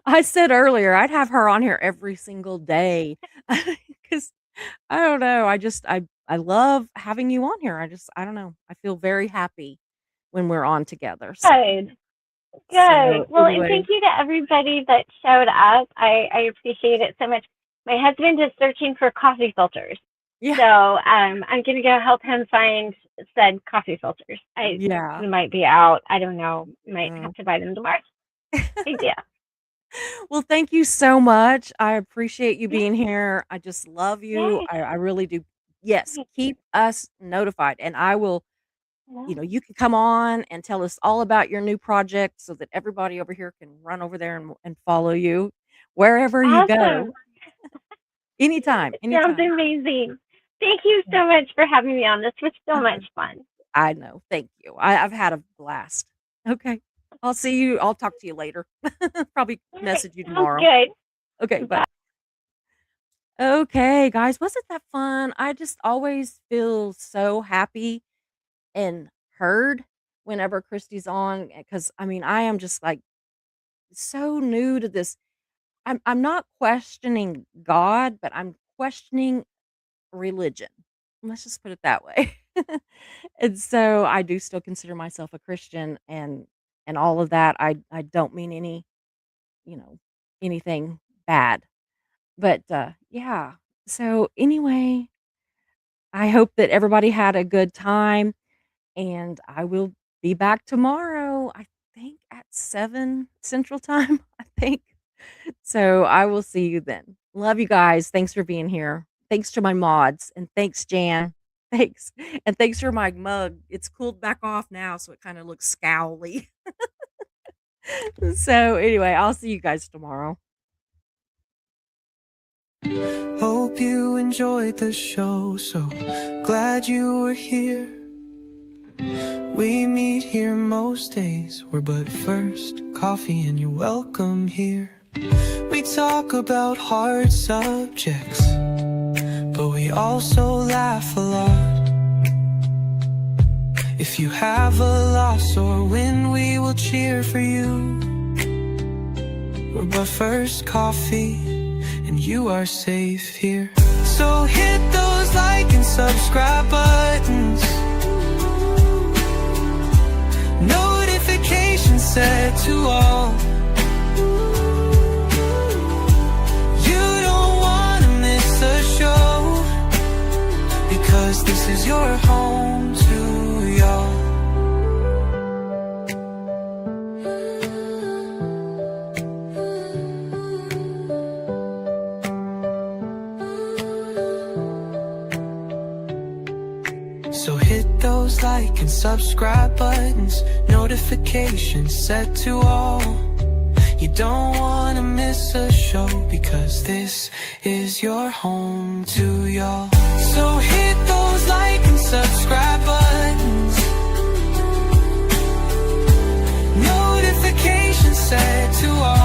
I said earlier, I'd have her on here every single day because I don't know, I love having you on here. I don't know, I feel very happy when we're on together, Good. so Good. Well, and anyway. thank you to everybody that showed up. I appreciate it so much. My husband is searching for coffee filters. Yeah, So I'm going to go help him find said coffee filters. yeah, They might be out. I don't know. Might mm. have to buy them tomorrow. Big deal. Well, thank you so much. I appreciate you Yeah. being here. I just love you. Yeah. I really do. Yes, keep us notified, and I will. Yeah. You can come on and tell us all about your new project so that everybody over here can run over there and follow you wherever you go. Awesome. Anytime, It sounds anytime. amazing. Thank you so much for having me on. This was so Uh, much fun. I know. Thank you. I've had a blast. Okay. I'll see you. I'll talk to you later. Probably All right. message you Sounds tomorrow. good. Okay. Bye. Bye. Okay, guys. Wasn't that fun? I just always feel so happy and heard whenever Christy's on because I mean, I am just like so new to this. I'm not questioning God, but I'm questioning religion. Let's just put it that way. And so I do still consider myself a Christian and all of that. I don't mean you know, anything bad. But yeah. So anyway, I hope that everybody had a good time and I will be back tomorrow. I think at 7 Central Time, I think. So I will see you then. Love you guys. Thanks for being here. Thanks to my mods and thanks, Jan. Thanks. And thanks for my mug. It's cooled back off now, so it kind of looks scowly. So anyway, I'll see you guys tomorrow. Hope you enjoyed the show, so glad you were here. We meet here most days, we're but first coffee and you're welcome here. We talk about hard subjects, but we also laugh a lot. If you have a loss or win, we will cheer for you. We're but first coffee and you are safe here. So hit those like and subscribe buttons, notifications set to all. You don't want to miss a show, because this is your home to y'all. So hit those like and subscribe buttons, notifications set to all. You don't want to miss a show, because this is your home to y'all. So hit those like and subscribe buttons, notifications set to all.